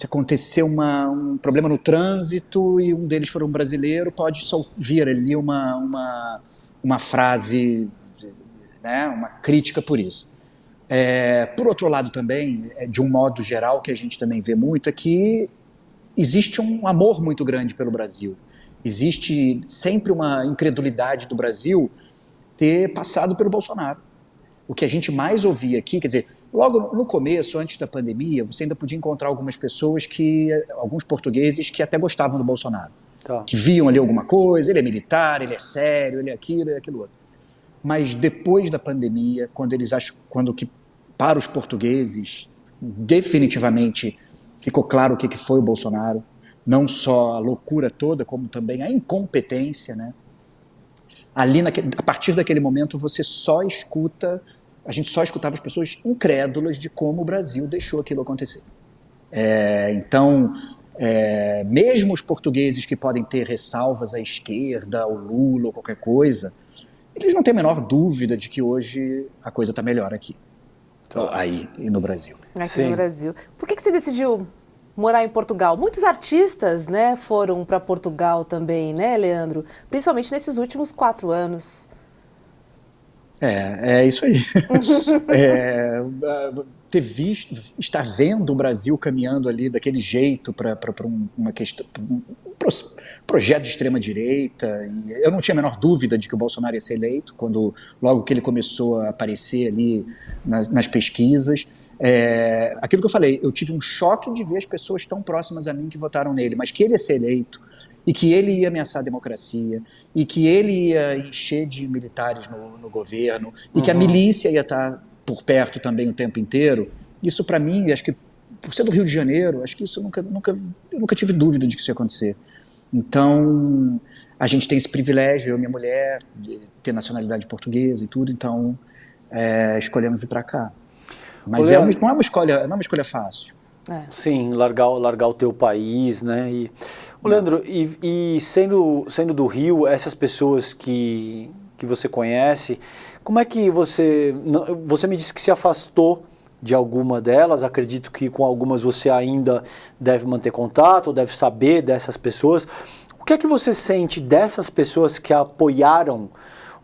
acontecer um problema no trânsito e um deles for um brasileiro, pode só vir ali uma frase, né, uma crítica por isso. Por outro lado também, de um modo geral, que a gente também vê muito, é que existe um amor muito grande pelo Brasil. Existe sempre uma incredulidade do Brasil ter passado pelo Bolsonaro. O que a gente mais ouvia aqui, quer dizer, logo no começo, antes da pandemia, você ainda podia encontrar algumas pessoas alguns portugueses que até gostavam do Bolsonaro. Tá. Que viam ali alguma coisa, ele é militar, ele é sério, ele é aquilo, ele é aquilo outro. Mas depois da pandemia, quando que para os portugueses definitivamente ficou claro o que foi o Bolsonaro, não só a loucura toda, como também a incompetência, né? Ali, a partir daquele momento, a gente só escutava as pessoas incrédulas de como o Brasil deixou aquilo acontecer. Então, mesmo os portugueses que podem ter ressalvas à esquerda, ao Lula ou qualquer coisa, eles não têm a menor dúvida de que hoje a coisa está melhor aqui. Aí, e no Brasil. Aqui no Brasil. Por que você decidiu morar em Portugal? Muitos artistas, né, foram para Portugal também, né, Leandro? Principalmente nesses últimos 4 anos. É isso aí. Estar vendo o Brasil caminhando ali daquele jeito para uma questão, um projeto de extrema-direita. Eu não tinha a menor dúvida de que o Bolsonaro ia ser eleito, logo que ele começou a aparecer ali nas pesquisas. Aquilo que eu falei, eu tive um choque de ver as pessoas tão próximas a mim que votaram nele, mas que ele ia ser eleito e que ele ia ameaçar a democracia e que ele ia encher de militares no governo e que a milícia ia estar por perto também o tempo inteiro. Isso, para mim, acho que, por ser do Rio de Janeiro, acho que isso eu nunca tive dúvida de que isso ia acontecer. Então, a gente tem esse privilégio, eu e minha mulher, de ter nacionalidade portuguesa e tudo, então escolhemos vir para cá. Mas não é uma escolha fácil. Sim, largar o teu país, né? Leandro, e sendo do Rio, essas pessoas que você conhece, como é que você me disse que se afastou de alguma delas, acredito que com algumas você ainda deve manter contato, ou deve saber dessas pessoas. O que é que você sente dessas pessoas que apoiaram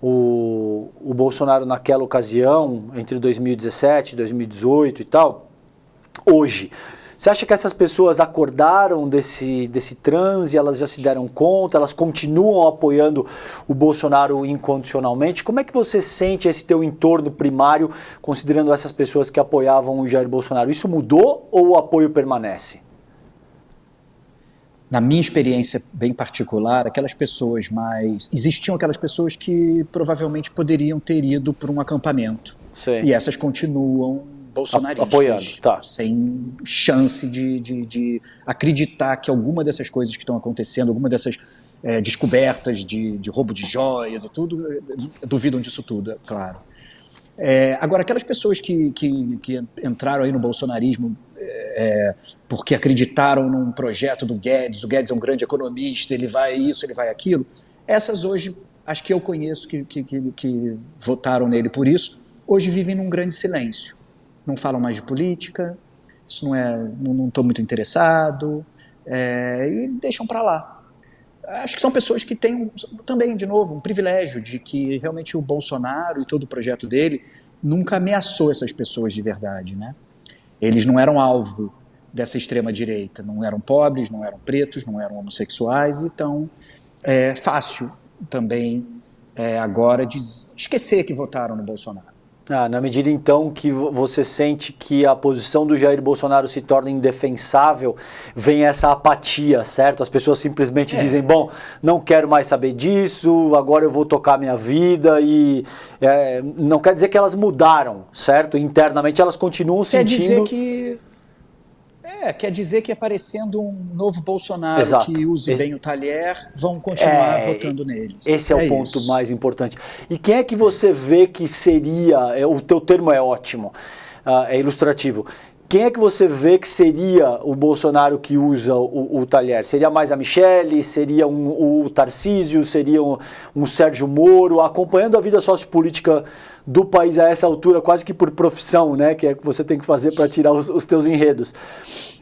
o Bolsonaro naquela ocasião, entre 2017 e 2018 e tal, hoje? Você acha que essas pessoas acordaram desse transe, elas já se deram conta, elas continuam apoiando o Bolsonaro incondicionalmente? Como é que você sente esse teu entorno primário, considerando essas pessoas que apoiavam o Jair Bolsonaro? Isso mudou ou o apoio permanece? Na minha experiência bem particular, existiam aquelas pessoas que provavelmente poderiam ter ido para um acampamento. Sim. E essas continuam bolsonaristas, apoiando, tá. Sem chance de acreditar que alguma dessas coisas que estão acontecendo, alguma dessas descobertas de roubo de joias e tudo, duvidam disso tudo, é claro. Agora, aquelas pessoas que entraram aí no bolsonarismo porque acreditaram num projeto do Guedes, o Guedes é um grande economista, ele vai isso, ele vai aquilo, essas hoje, acho que eu conheço que votaram nele por isso, hoje vivem num grande silêncio. Não falam mais de política, isso não estou muito interessado, e deixam para lá. Acho que são pessoas que têm também, de novo, um privilégio de que realmente o Bolsonaro e todo o projeto dele nunca ameaçou essas pessoas de verdade, né? Eles não eram alvo dessa extrema-direita, não eram pobres, não eram pretos, não eram homossexuais, então é fácil também agora de esquecer que votaram no Bolsonaro. Na medida então que você sente que a posição do Jair Bolsonaro se torna indefensável, vem essa apatia, certo? As pessoas simplesmente dizem, bom, não quero mais saber disso, agora eu vou tocar minha vida e não quer dizer que elas mudaram, certo? Internamente elas continuam sentindo... Quer dizer que aparecendo um novo Bolsonaro Exato. que use bem o talher, vão continuar votando nele. Esse é o ponto mais importante. E quem é que você vê que seria, o teu termo é ótimo, é ilustrativo, quem é que você vê que seria o Bolsonaro que usa o talher? Seria mais a Michelle? Seria o Tarcísio? Seria um Sérgio Moro? Acompanhando a vida sociopolítica do país a essa altura, quase que por profissão, né? Que é que você tem que fazer para tirar os teus enredos.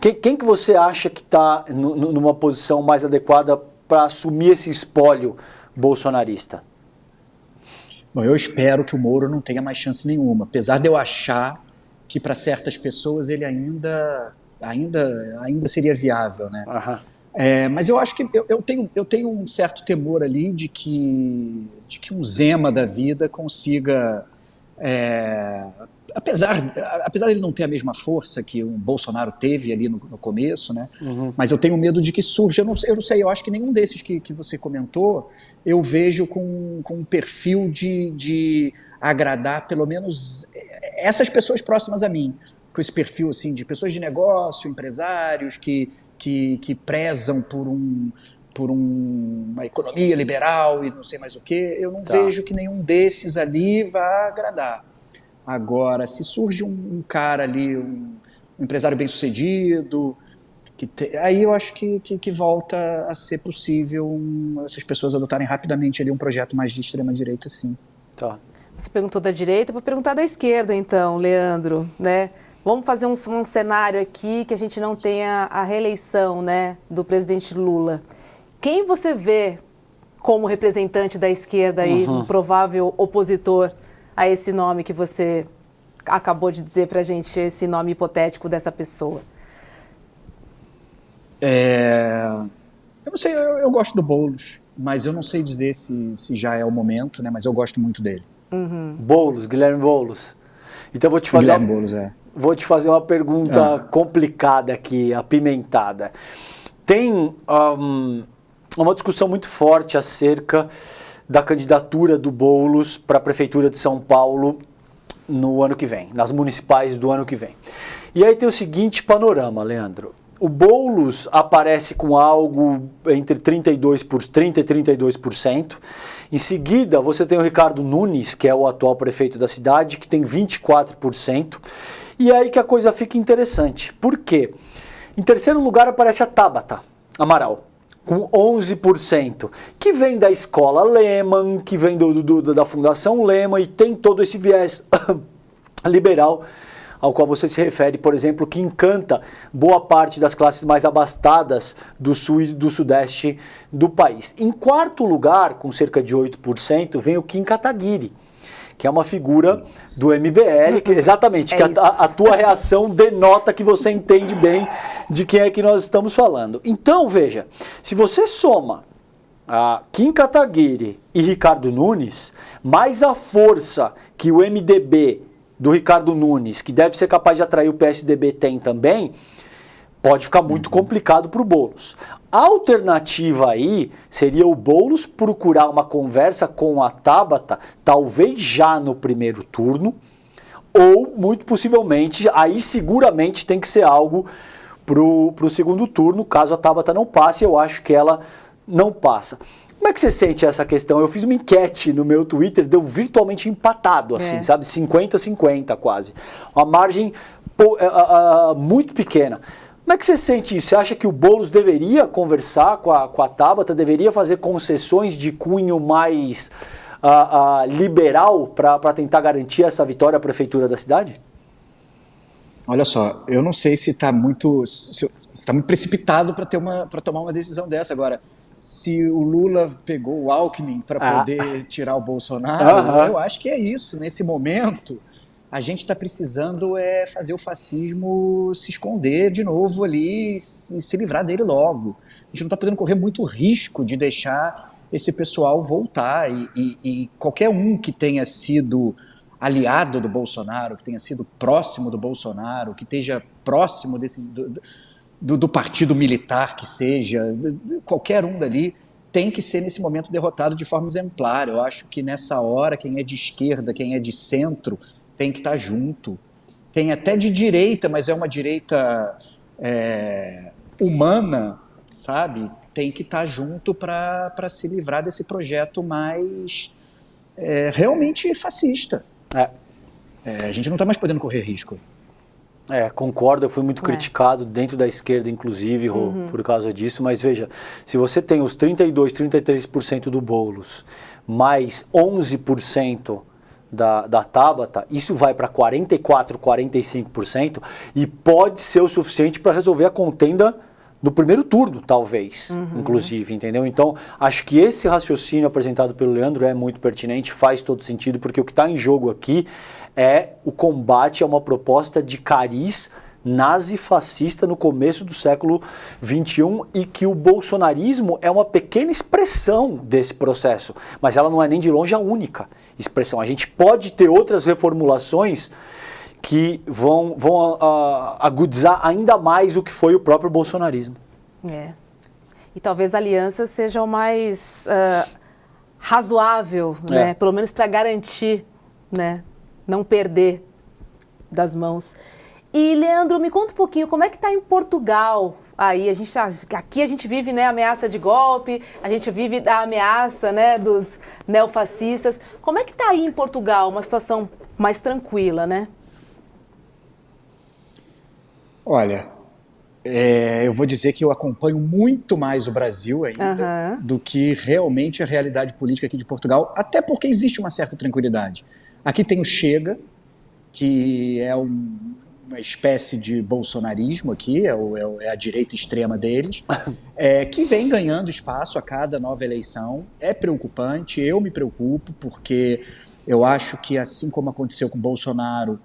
Quem que você acha que está numa posição mais adequada para assumir esse espólio bolsonarista? Bom, eu espero que o Moro não tenha mais chance nenhuma, apesar de eu achar que para certas pessoas ele ainda seria viável, né? Mas eu acho que eu tenho um certo temor ali de que um Zema da vida consiga, apesar de ele não ter a mesma força que o Bolsonaro teve ali no começo, né? Mas eu tenho medo de que surja, eu não sei, eu acho que nenhum desses que você comentou eu vejo com um perfil de agradar pelo menos essas pessoas próximas a mim, com esse perfil assim, de pessoas de negócio, empresários que prezam por uma economia liberal e não sei mais o que. Eu não vejo que nenhum desses ali vá agradar. Agora, se surge um cara ali, um empresário bem-sucedido, aí eu acho que volta a ser possível essas pessoas adotarem rapidamente ali um projeto mais de extrema-direita, sim. Tá. Você perguntou da direita, eu vou perguntar da esquerda então, Leandro, né? Vamos fazer um cenário aqui que a gente não tenha a reeleição, né, do presidente Lula. Quem você vê como representante da esquerda aí, um provável opositor a esse nome que você acabou de dizer pra gente, esse nome hipotético dessa pessoa? Eu não sei, eu gosto do Boulos, mas eu não sei dizer se já é o momento, né? Mas eu gosto muito dele. Boulos, Guilherme Boulos. Então vou te fazer uma pergunta complicada aqui, apimentada. Tem uma discussão muito forte acerca da candidatura do Boulos para a Prefeitura de São Paulo no ano que vem, nas municipais do ano que vem. E aí tem o seguinte panorama, Leandro. O Boulos aparece com algo entre 30 e 32%. Em seguida, você tem o Ricardo Nunes, que é o atual prefeito da cidade, que tem 24%. E aí que a coisa fica interessante. Por quê? Em terceiro lugar aparece a Tabata Amaral, com 11%, que vem da escola Lehman, que vem da Fundação Lehman e tem todo esse viés liberal ao qual você se refere, por exemplo, que encanta boa parte das classes mais abastadas do sul e do sudeste do país. Em quarto lugar, com cerca de 8%, vem o Kim Kataguiri, que é uma figura do MBL, que, exatamente, que a tua reação denota que você entende bem de quem é que nós estamos falando. Então, veja, se você soma Kim Kataguiri e Ricardo Nunes, mais a força que o MDB do Ricardo Nunes, que deve ser capaz de atrair o PSDB, tem também, pode ficar muito complicado para o Boulos. A alternativa aí seria o Boulos procurar uma conversa com a Tabata, talvez já no primeiro turno, ou muito possivelmente, aí seguramente tem que ser algo para o segundo turno, caso a Tabata não passe, eu acho que ela não passa. Como é que você sente essa questão? Eu fiz uma enquete no meu Twitter, deu virtualmente empatado, assim, sabe? 50-50 quase. Uma margem muito pequena. Como é que você sente isso? Você acha que o Boulos deveria conversar com a Tabata, deveria fazer concessões de cunho mais liberal para tentar garantir essa vitória à prefeitura da cidade? Olha só, eu não sei se está muito precipitado para tomar uma decisão dessa agora. Se o Lula pegou o Alckmin para poder tirar o Bolsonaro, eu acho que é isso. Nesse momento, a gente está precisando fazer o fascismo se esconder de novo ali e se livrar dele logo. A gente não está podendo correr muito risco de deixar esse pessoal voltar. E qualquer um que tenha sido aliado do Bolsonaro, que tenha sido próximo do Bolsonaro, que esteja próximo do partido militar que seja, qualquer um dali, tem que ser nesse momento derrotado de forma exemplar. Eu acho que nessa hora, quem é de esquerda, quem é de centro, tem que estar junto. Quem é até de direita, mas é uma direita humana, sabe? Tem que estar junto para se livrar desse projeto mais realmente fascista. A gente não está mais podendo correr risco. Concordo, eu fui muito criticado dentro da esquerda, inclusive, Rô, por causa disso, mas veja, se você tem os 32, 33% do Boulos, mais 11% da Tabata, isso vai para 44, 45% e pode ser o suficiente para resolver a contenda no primeiro turno, talvez, inclusive, entendeu? Então, acho que esse raciocínio apresentado pelo Leandro é muito pertinente, faz todo sentido, porque o que está em jogo aqui é o combate a uma proposta de cariz nazi-fascista no começo do século XXI e que o bolsonarismo é uma pequena expressão desse processo, mas ela não é nem de longe a única expressão. A gente pode ter outras reformulações que vão agudizar ainda mais o que foi o próprio bolsonarismo. E talvez a aliança seja o mais razoável, né? Pelo menos para garantir, né? Não perder das mãos. E, Leandro, me conta um pouquinho, como é que está em Portugal? Aí, aqui a gente vive, né, a ameaça de golpe, a gente vive a ameaça, né, dos neofascistas. Como é que está aí em Portugal, uma situação mais tranquila, né? Olha, eu vou dizer que eu acompanho muito mais o Brasil ainda do que realmente a realidade política aqui de Portugal, até porque existe uma certa tranquilidade. Aqui tem o Chega, que é uma espécie de bolsonarismo aqui, é a direita extrema deles, que vem ganhando espaço a cada nova eleição. É preocupante, eu me preocupo, porque eu acho que, assim como aconteceu com o Bolsonaro,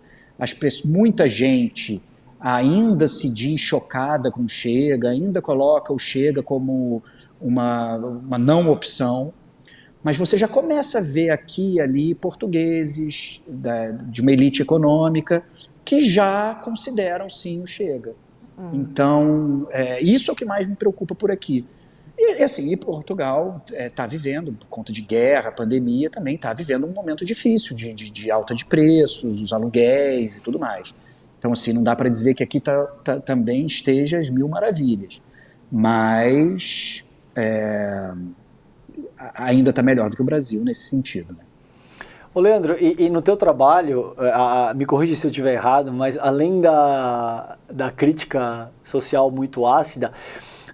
muita gente ainda se diz chocada com o Chega, ainda coloca o Chega como uma não opção. Mas você já começa a ver aqui e ali portugueses de uma elite econômica que já consideram, sim, o Chega. Então, isso é o que mais me preocupa por aqui. E Portugal está vivendo, por conta de guerra, pandemia, também está vivendo um momento difícil de alta de preços, os aluguéis e tudo mais. Então, assim, não dá para dizer que aqui também esteja às mil maravilhas. Mas ainda está melhor do que o Brasil nesse sentido, né? Ô Leandro, e no teu trabalho, me corrija se eu estiver errado, mas além da crítica social muito ácida,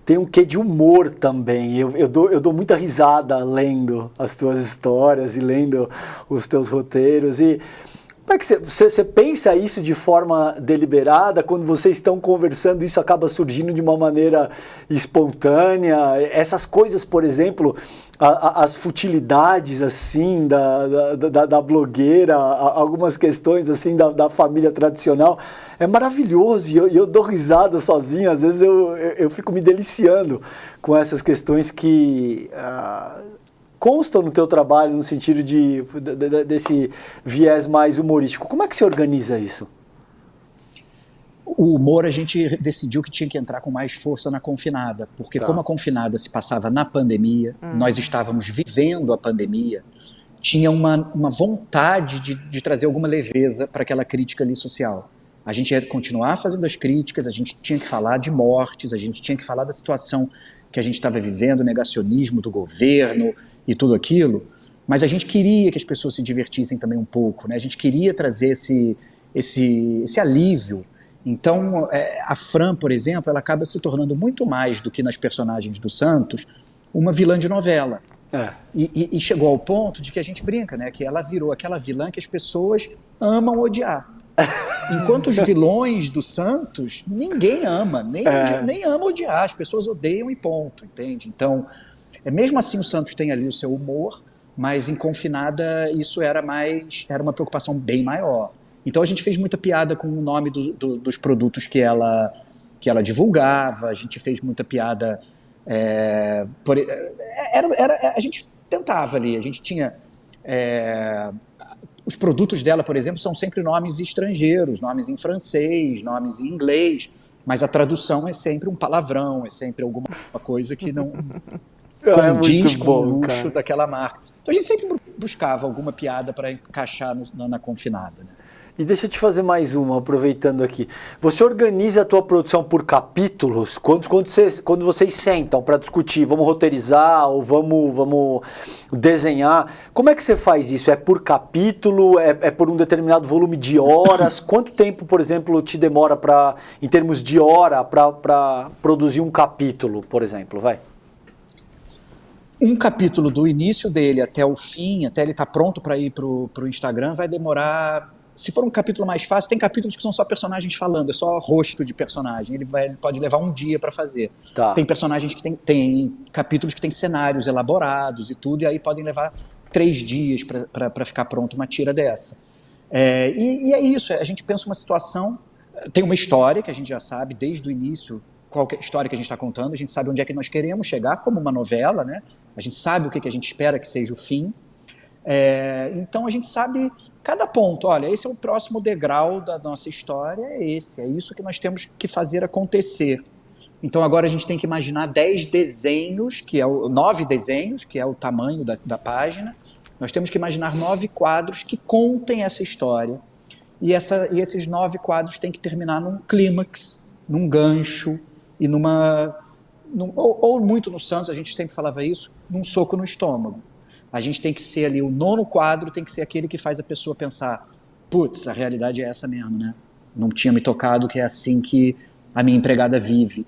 tem um quê de humor também. Eu dou muita risada lendo as tuas histórias e lendo os teus roteiros. E como é que você pensa isso de forma deliberada? Quando vocês estão conversando, isso acaba surgindo de uma maneira espontânea? Essas coisas, por exemplo, as futilidades assim da blogueira, algumas questões assim da família tradicional, é maravilhoso e eu dou risada sozinho. Às vezes eu fico me deliciando com essas questões que constam no teu trabalho no sentido desse viés mais humorístico. Como é que você organiza isso? O humor, a gente decidiu que tinha que entrar com mais força na Confinada, porque como a Confinada se passava na pandemia, nós estávamos vivendo a pandemia, tinha uma vontade de trazer alguma leveza para aquela crítica ali social. A gente ia continuar fazendo as críticas, a gente tinha que falar de mortes, a gente tinha que falar da situação que a gente estava vivendo, o negacionismo do governo e tudo aquilo, mas a gente queria que as pessoas se divertissem também um pouco, né? A gente queria trazer esse alívio. Então, a Fran, por exemplo, ela acaba se tornando muito mais do que nas personagens do Santos, uma vilã de novela. E chegou ao ponto de que a gente brinca, né? Que ela virou aquela vilã que as pessoas amam odiar. Enquanto os vilões do Santos, ninguém ama, nem ama odiar, as pessoas odeiam e ponto, entende? Então, mesmo assim o Santos tem ali o seu humor, mas em Confinada isso era uma preocupação bem maior. Então a gente fez muita piada com o nome dos produtos que ela divulgava, a gente fez muita piada, a gente tentava ali, a gente tinha os produtos dela, por exemplo, são sempre nomes estrangeiros, nomes em francês, nomes em inglês, mas a tradução é sempre um palavrão, é sempre alguma coisa que não condiz com o luxo daquela marca. Então a gente sempre buscava alguma piada para encaixar na confinada, né? E deixa eu te fazer mais uma, aproveitando aqui. Você organiza a tua produção por capítulos? Quando vocês sentam para discutir, vamos roteirizar ou vamos desenhar, como é que você faz isso? É por capítulo? É por um determinado volume de horas? Quanto tempo, por exemplo, te demora em termos de hora para produzir um capítulo, por exemplo? Vai. Um capítulo do início dele até o fim, até ele estar pronto para ir para o Instagram, vai demorar... Se for um capítulo mais fácil, tem capítulos que são só personagens falando, é só rosto de personagem. Ele pode levar um dia para fazer. Tá. Tem personagens que tem capítulos que tem cenários elaborados e tudo, e aí podem levar 3 dias para ficar pronto uma tira dessa. E é isso, a gente pensa uma situação, tem uma história que a gente já sabe desde o início, qual é a história que a gente está contando, a gente sabe onde é que nós queremos chegar, como uma novela, né? A gente sabe o que a gente espera que seja o fim. Então a gente sabe cada ponto, olha, esse é o próximo degrau da nossa história, é isso que nós temos que fazer acontecer. Então agora a gente tem que imaginar 10 desenhos, 9 desenhos, que é o tamanho da página. Nós temos que imaginar 9 quadros que contem essa história. E esses 9 quadros têm que terminar num clímax, num gancho, e ou muito no Santos, a gente sempre falava isso, num soco no estômago. A gente tem que ser ali, o 9º quadro tem que ser aquele que faz a pessoa pensar, putz, a realidade é essa mesmo, né? Não tinha me tocado que é assim que a minha empregada vive.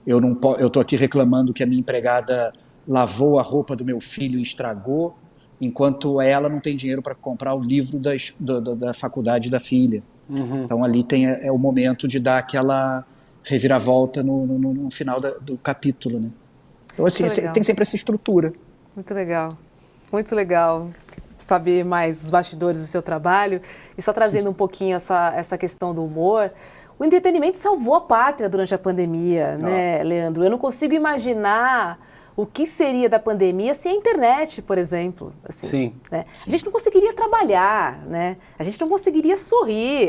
Eu tô aqui reclamando que a minha empregada lavou a roupa do meu filho e estragou, enquanto ela não tem dinheiro para comprar o livro da faculdade da filha. Uhum. Então ali é o momento de dar aquela reviravolta no final do capítulo, né? Então assim, tem sempre essa estrutura. Muito legal. Muito legal saber mais os bastidores do seu trabalho. E só trazendo um pouquinho essa questão do humor, o entretenimento salvou a pátria durante a pandemia, né, Leandro? Eu não consigo imaginar o que seria da pandemia sem a internet, por exemplo. Assim, Sim. Né? A gente não conseguiria trabalhar, né? A gente não conseguiria sorrir.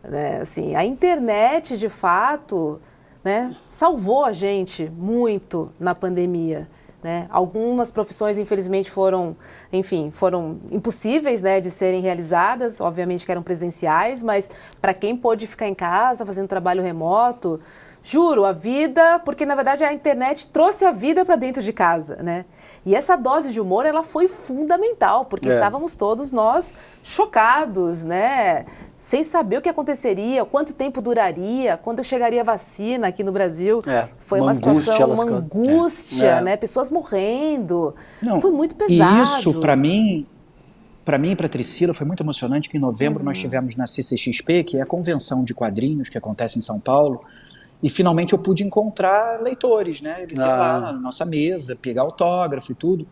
Né? Assim, a internet, de fato, né, salvou a gente muito na pandemia. Né? Algumas profissões, infelizmente, foram impossíveis, né, de serem realizadas, obviamente que eram presenciais, mas para quem pôde ficar em casa fazendo trabalho remoto, juro, a vida, porque na verdade a internet trouxe a vida para dentro de casa, né? E essa dose de humor, ela foi fundamental, porque estávamos todos nós chocados, né? Sem saber o que aconteceria, quanto tempo duraria, quando chegaria a vacina aqui no Brasil. Foi uma situação, uma angústia, né? Pessoas morrendo. Foi muito pesado. E isso, para mim e para Priscila, foi muito emocionante que em novembro nós tivemos na CCXP, que é a convenção de quadrinhos que acontece em São Paulo, e finalmente eu pude encontrar leitores, né? Eles iam lá na nossa mesa, pegar autógrafo e tudo.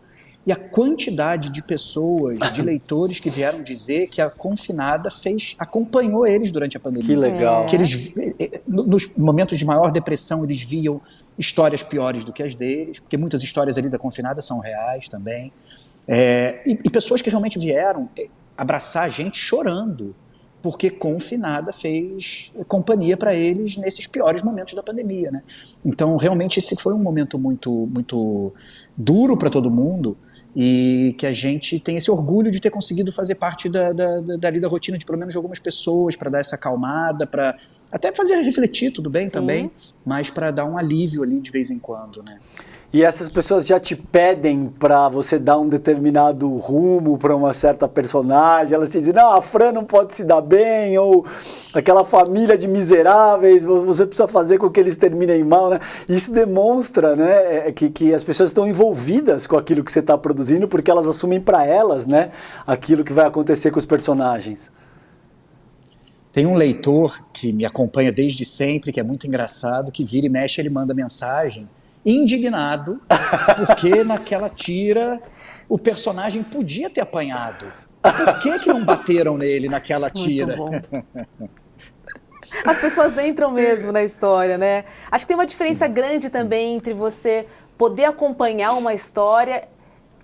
E a quantidade de pessoas, de leitores que vieram dizer que a Confinada acompanhou eles durante a pandemia. Que legal. Que eles, nos momentos de maior depressão, eles viam histórias piores do que as deles, porque muitas histórias ali da Confinada são reais também. E pessoas que realmente vieram abraçar a gente chorando, porque Confinada fez companhia para eles nesses piores momentos da pandemia, né? Então, realmente, esse foi um momento muito, muito duro para todo mundo, e que a gente tem esse orgulho de ter conseguido fazer parte da rotina de pelo menos de algumas pessoas, para dar essa acalmada, para até fazer refletir, tudo bem. Sim. Também, mas para dar um alívio ali de vez em quando, né? E essas pessoas já te pedem para você dar um determinado rumo para uma certa personagem? Elas te dizem, não, a Fran não pode se dar bem, ou aquela família de miseráveis, você precisa fazer com que eles terminem mal, né? Isso demonstra, né, que as pessoas estão envolvidas com aquilo que você está produzindo, porque elas assumem para elas, né, aquilo que vai acontecer com os personagens. Tem um leitor que me acompanha desde sempre, que é muito engraçado, que vira e mexe, ele manda mensagem indignado, porque naquela tira o personagem podia ter apanhado. Por que não bateram nele naquela tira? Muito bom. As pessoas entram mesmo na história, né? Acho que tem uma diferença grande também entre você poder acompanhar uma história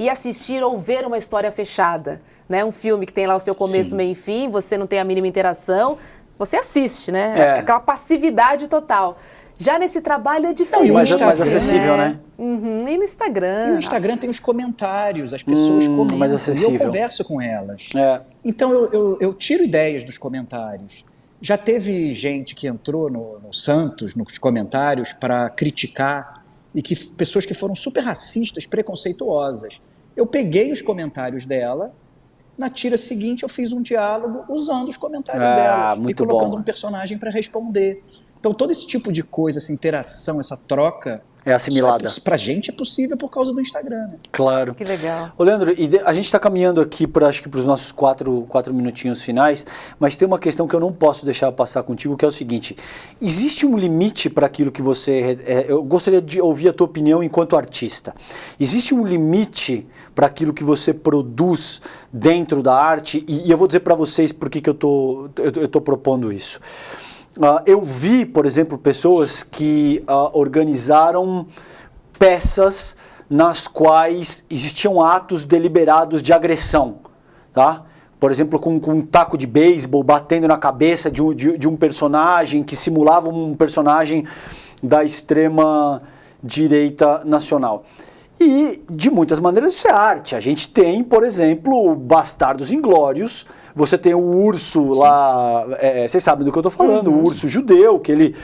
e assistir ou ver uma história fechada, né? Um filme que tem lá o seu começo, Sim. meio e fim, você não tem a mínima interação, você assiste, né? É. Aquela passividade total. Já nesse trabalho é diferente. Mas é mais acessível, né? Uhum. E no Instagram? E no Instagram tem os comentários, as pessoas comentam, mais e acessível. eu converso com elas. É. Então eu tiro ideias dos comentários. Já teve gente que entrou no Santos, nos comentários, para criticar, e pessoas que foram super racistas, preconceituosas. Eu peguei os comentários dela, na tira seguinte eu fiz um diálogo usando os comentários delas e colocando um personagem para responder. Então todo esse tipo de coisa, essa interação, essa troca, é assimilada. Pra gente é possível por causa do Instagram, né? Claro. Que legal. Ô, Leandro, a gente está caminhando aqui acho que para os nossos quatro minutinhos finais, mas tem uma questão que eu não posso deixar passar contigo, que é o seguinte: existe um limite para aquilo que você... eu gostaria de ouvir a tua opinião enquanto artista. Existe um limite para aquilo que você produz dentro da arte? E eu vou dizer para vocês por que eu tô propondo isso. Eu vi, por exemplo, pessoas que organizaram peças nas quais existiam atos deliberados de agressão, tá? Por exemplo, com um taco de beisebol batendo na cabeça de um personagem que simulava um personagem da extrema direita nacional. E, de muitas maneiras, isso é arte. A gente tem, por exemplo, Bastardos Inglórios. Você tem o urso lá, vocês sabem do que eu estou falando, o urso judeu, que ele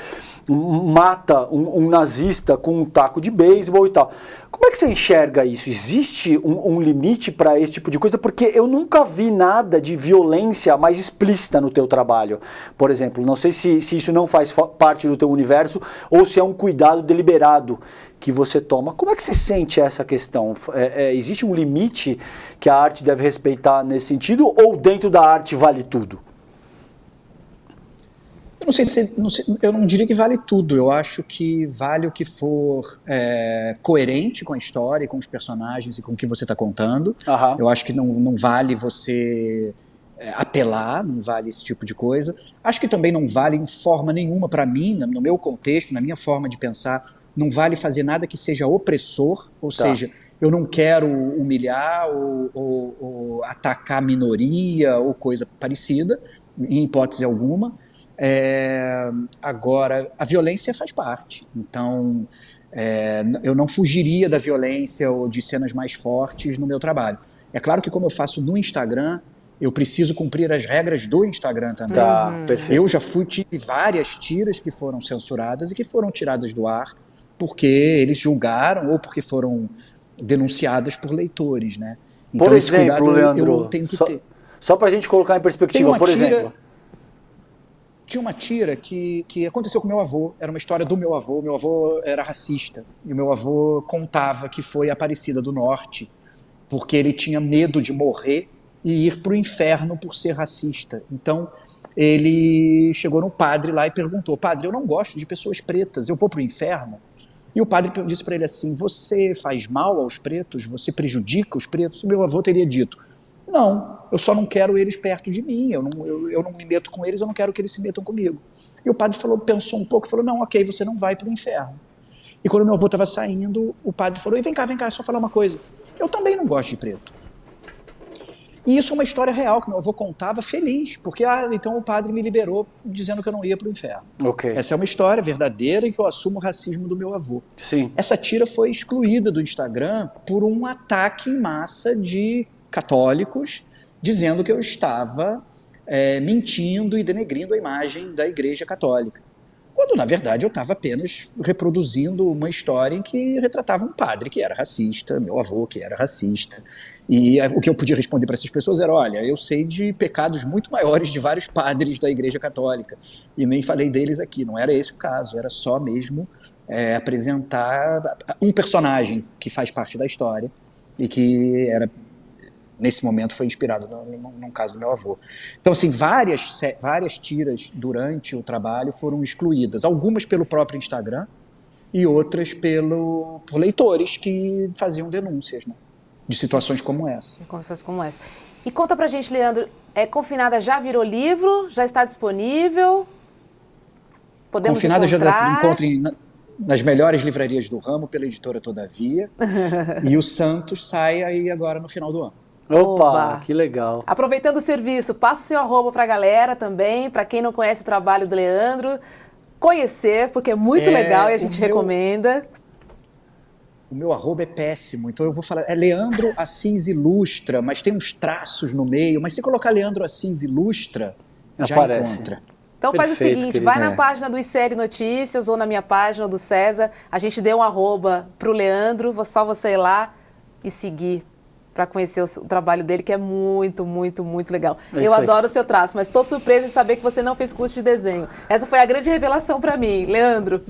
mata um nazista com um taco de beisebol e tal. Como é que você enxerga isso? Existe um limite para esse tipo de coisa? Porque eu nunca vi nada de violência mais explícita no teu trabalho. Por exemplo, não sei se isso não faz parte do teu universo ou se é um cuidado deliberado que você toma. Como é que você sente essa questão? Existe um limite que a arte deve respeitar nesse sentido ou dentro da arte vale tudo? Eu não diria que vale tudo. Eu acho que vale o que for coerente com a história, com os personagens e com o que você está contando. Aham. Eu acho que não vale você apelar, não vale esse tipo de coisa. Acho que também não vale em forma nenhuma, para mim, no meu contexto, na minha forma de pensar, não vale fazer nada que seja opressor, ou seja, eu não quero humilhar ou atacar a minoria ou coisa parecida, em hipótese alguma. Agora, a violência faz parte, então eu não fugiria da violência ou de cenas mais fortes no meu trabalho. É claro que como eu faço no Instagram, eu preciso cumprir as regras do Instagram também. Tá, perfeito. Eu já tive várias tiras que foram censuradas e que foram tiradas do ar porque eles julgaram ou porque foram denunciadas por leitores, né? Então, por esse exemplo, cuidado Leandro, eu tenho que ter. Só para a gente colocar em perspectiva, por exemplo... Tinha uma tira que aconteceu com meu avô, era uma história do meu avô era racista, e o meu avô contava que foi Aparecida do Norte, porque ele tinha medo de morrer e ir para o inferno por ser racista. Então, ele chegou no padre lá e perguntou: padre, eu não gosto de pessoas pretas, eu vou para o inferno? E o padre disse para ele assim: você faz mal aos pretos? Você prejudica os pretos? O meu avô teria dito: não, eu só não quero eles perto de mim, eu não me meto com eles, eu não quero que eles se metam comigo. E o padre pensou um pouco e falou: não, ok, você não vai para o inferno. E quando meu avô estava saindo, o padre falou: e vem cá, só falar uma coisa, eu também não gosto de preto. E isso é uma história real que meu avô contava feliz, porque então o padre me liberou dizendo que eu não ia para o inferno. Okay. Essa é uma história verdadeira e que eu assumo o racismo do meu avô. Sim. Essa tira foi excluída do Instagram por um ataque em massa de católicos, dizendo que eu estava mentindo e denegrindo a imagem da Igreja Católica. Quando, na verdade, eu estava apenas reproduzindo uma história em que retratava um padre que era racista, meu avô que era racista. E o que eu podia responder para essas pessoas era: olha, eu sei de pecados muito maiores de vários padres da Igreja Católica, e nem falei deles aqui, não era esse o caso, era só mesmo apresentar um personagem que faz parte da história e que era... nesse momento foi inspirado num caso do meu avô. Então, assim, várias tiras durante o trabalho foram excluídas, algumas pelo próprio Instagram e outras por leitores que faziam denúncias, né, de situações como essa. E conta pra gente, Leandro, Confinada já virou livro? Já está disponível? Podemos Confinada encontrar? já encontra nas melhores livrarias do ramo, pela editora Todavia, e o Santos sai aí agora no final do ano. Opa, que legal. Aproveitando o serviço, passa o seu arroba para a galera também, para quem não conhece o trabalho do Leandro, conhecer, porque é muito legal e a gente recomenda. O meu arroba é péssimo, então eu vou falar, é Leandro Assis Ilustra, mas tem uns traços no meio, mas se colocar Leandro Assis Ilustra, já aparece. encontra. Então faz o seguinte, querido. vai na página do ICL Notícias ou na minha página do César, a gente deu um arroba pro Leandro, só você ir lá e seguir para conhecer o trabalho dele, que é muito, muito, muito legal. Eu adoro o seu traço, mas estou surpresa em saber que você não fez curso de desenho. Essa foi a grande revelação para mim, Leandro.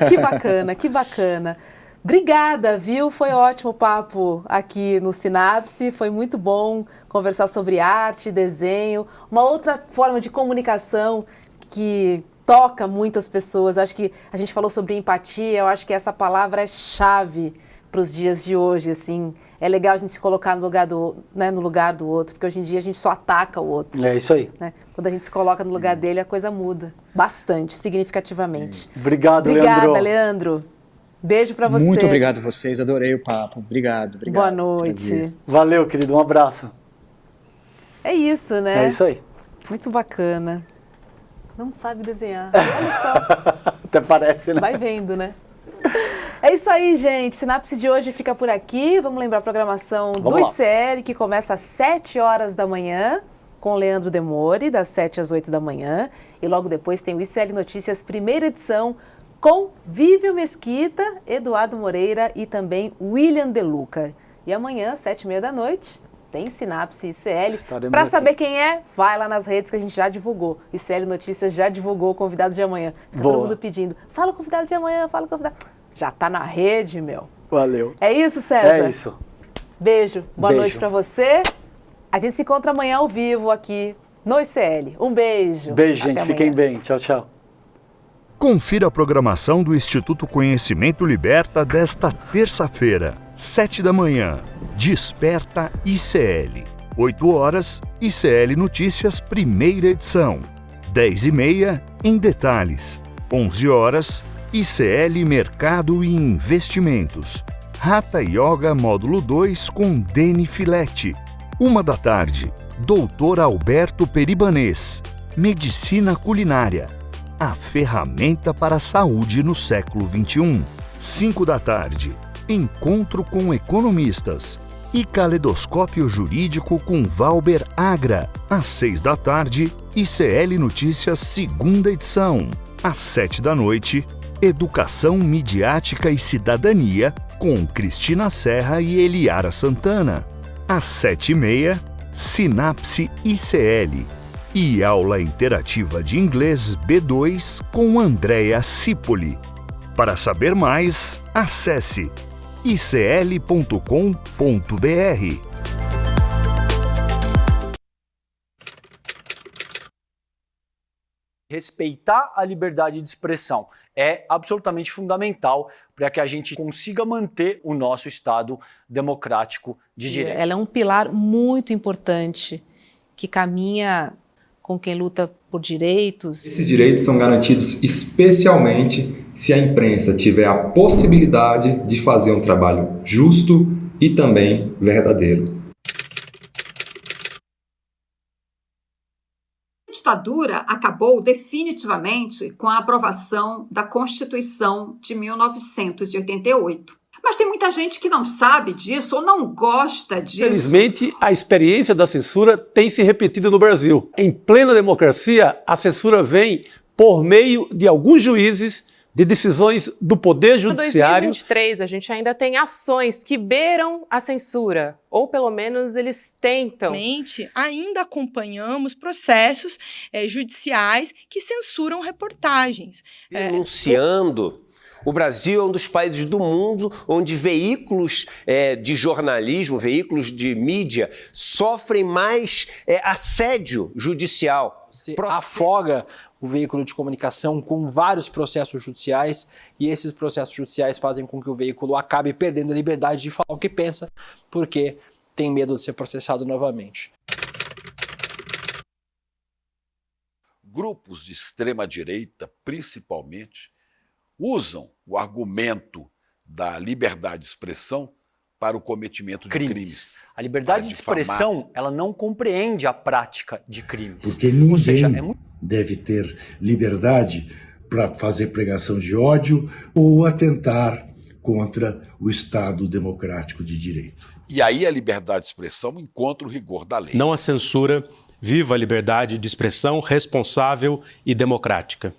Que bacana, que bacana. Obrigada, viu? Foi ótimo o papo aqui no Sinapse, foi muito bom conversar sobre arte, desenho, uma outra forma de comunicação que toca muitas pessoas. Acho que a gente falou sobre empatia, eu acho que essa palavra é chave para os dias de hoje, assim. É legal a gente se colocar no lugar do outro, porque hoje em dia a gente só ataca o outro. É isso aí. Né? Quando a gente se coloca no lugar dele, a coisa muda bastante, significativamente. Obrigado, Obrigada, Leandro. Beijo pra você. Muito obrigado a vocês, adorei o papo. Obrigado. Boa noite. Prazer. Valeu, querido, um abraço. É isso, né? É isso aí. Muito bacana. Não sabe desenhar. Olha só. Até parece, né? Vai vendo, né? É isso aí, gente. Sinapse de hoje fica por aqui. Vamos lembrar a programação do ICL, que começa às 7 horas da manhã, com Leandro Demore, das 7 às 8 da manhã. E logo depois tem o ICL Notícias, primeira edição, com Vívio Mesquita, Eduardo Moreira e também William De Luca. E amanhã, 7h30 da noite, tem Sinapse ICL. Para saber quem é, vai lá nas redes que a gente já divulgou. ICL Notícias já divulgou o convidado de amanhã. Fica todo mundo pedindo, fala o convidado de amanhã, fala o convidado. Já tá na rede, meu. Valeu. É isso, César? É isso. Beijo. Boa noite para você. A gente se encontra amanhã ao vivo aqui no ICL. Um beijo. Beijo, gente. Fiquem bem. Tchau, tchau. Confira a programação do Instituto Conhecimento Liberta desta terça-feira, 7 da manhã. Desperta ICL. 8 horas, ICL Notícias, primeira edição. 10h30, Em Detalhes. 11 horas, ICL Mercado e Investimentos. Hatha Yoga Módulo 2 com Deni Filete. 1 da tarde, Dr. Alberto Peribanês. Medicina Culinária. A ferramenta para a saúde no século XXI. 5 da tarde, Encontro com Economistas e Caleidoscópio Jurídico com Valber Agra. Às 6 da tarde, ICL Notícias, segunda edição. Às 7 da noite, Educação Midiática e Cidadania com Cristina Serra e Eliara Santana. Às 7h30, Sinapse ICL. E aula interativa de inglês B2 com Andréa Cipoli. Para saber mais, acesse icl.com.br. Respeitar a liberdade de expressão é absolutamente fundamental para que a gente consiga manter o nosso Estado democrático de direito. Ela é um pilar muito importante que caminha com quem luta por direitos. Esses direitos são garantidos especialmente se a imprensa tiver a possibilidade de fazer um trabalho justo e também verdadeiro. A ditadura acabou definitivamente com a aprovação da Constituição de 1988. Mas tem muita gente que não sabe disso ou não gosta disso. Felizmente, a experiência da censura tem se repetido no Brasil. Em plena democracia, a censura vem por meio de alguns juízes, de decisões do Poder Judiciário. Em 2023, a gente ainda tem ações que beiram a censura, ou pelo menos eles tentam. Ainda acompanhamos processos judiciais que censuram reportagens. Denunciando. O Brasil é um dos países do mundo onde veículos de jornalismo, veículos de mídia, sofrem mais assédio judicial. Você afoga o veículo de comunicação com vários processos judiciais e esses processos judiciais fazem com que o veículo acabe perdendo a liberdade de falar o que pensa porque tem medo de ser processado novamente. Grupos de extrema-direita, principalmente, usam o argumento da liberdade de expressão para o cometimento de crimes. A liberdade de expressão, ela não compreende a prática de crimes. Porque ninguém deve ter liberdade para fazer pregação de ódio ou atentar contra o Estado democrático de direito. E aí a liberdade de expressão encontra o rigor da lei. Não há censura, viva a liberdade de expressão responsável e democrática.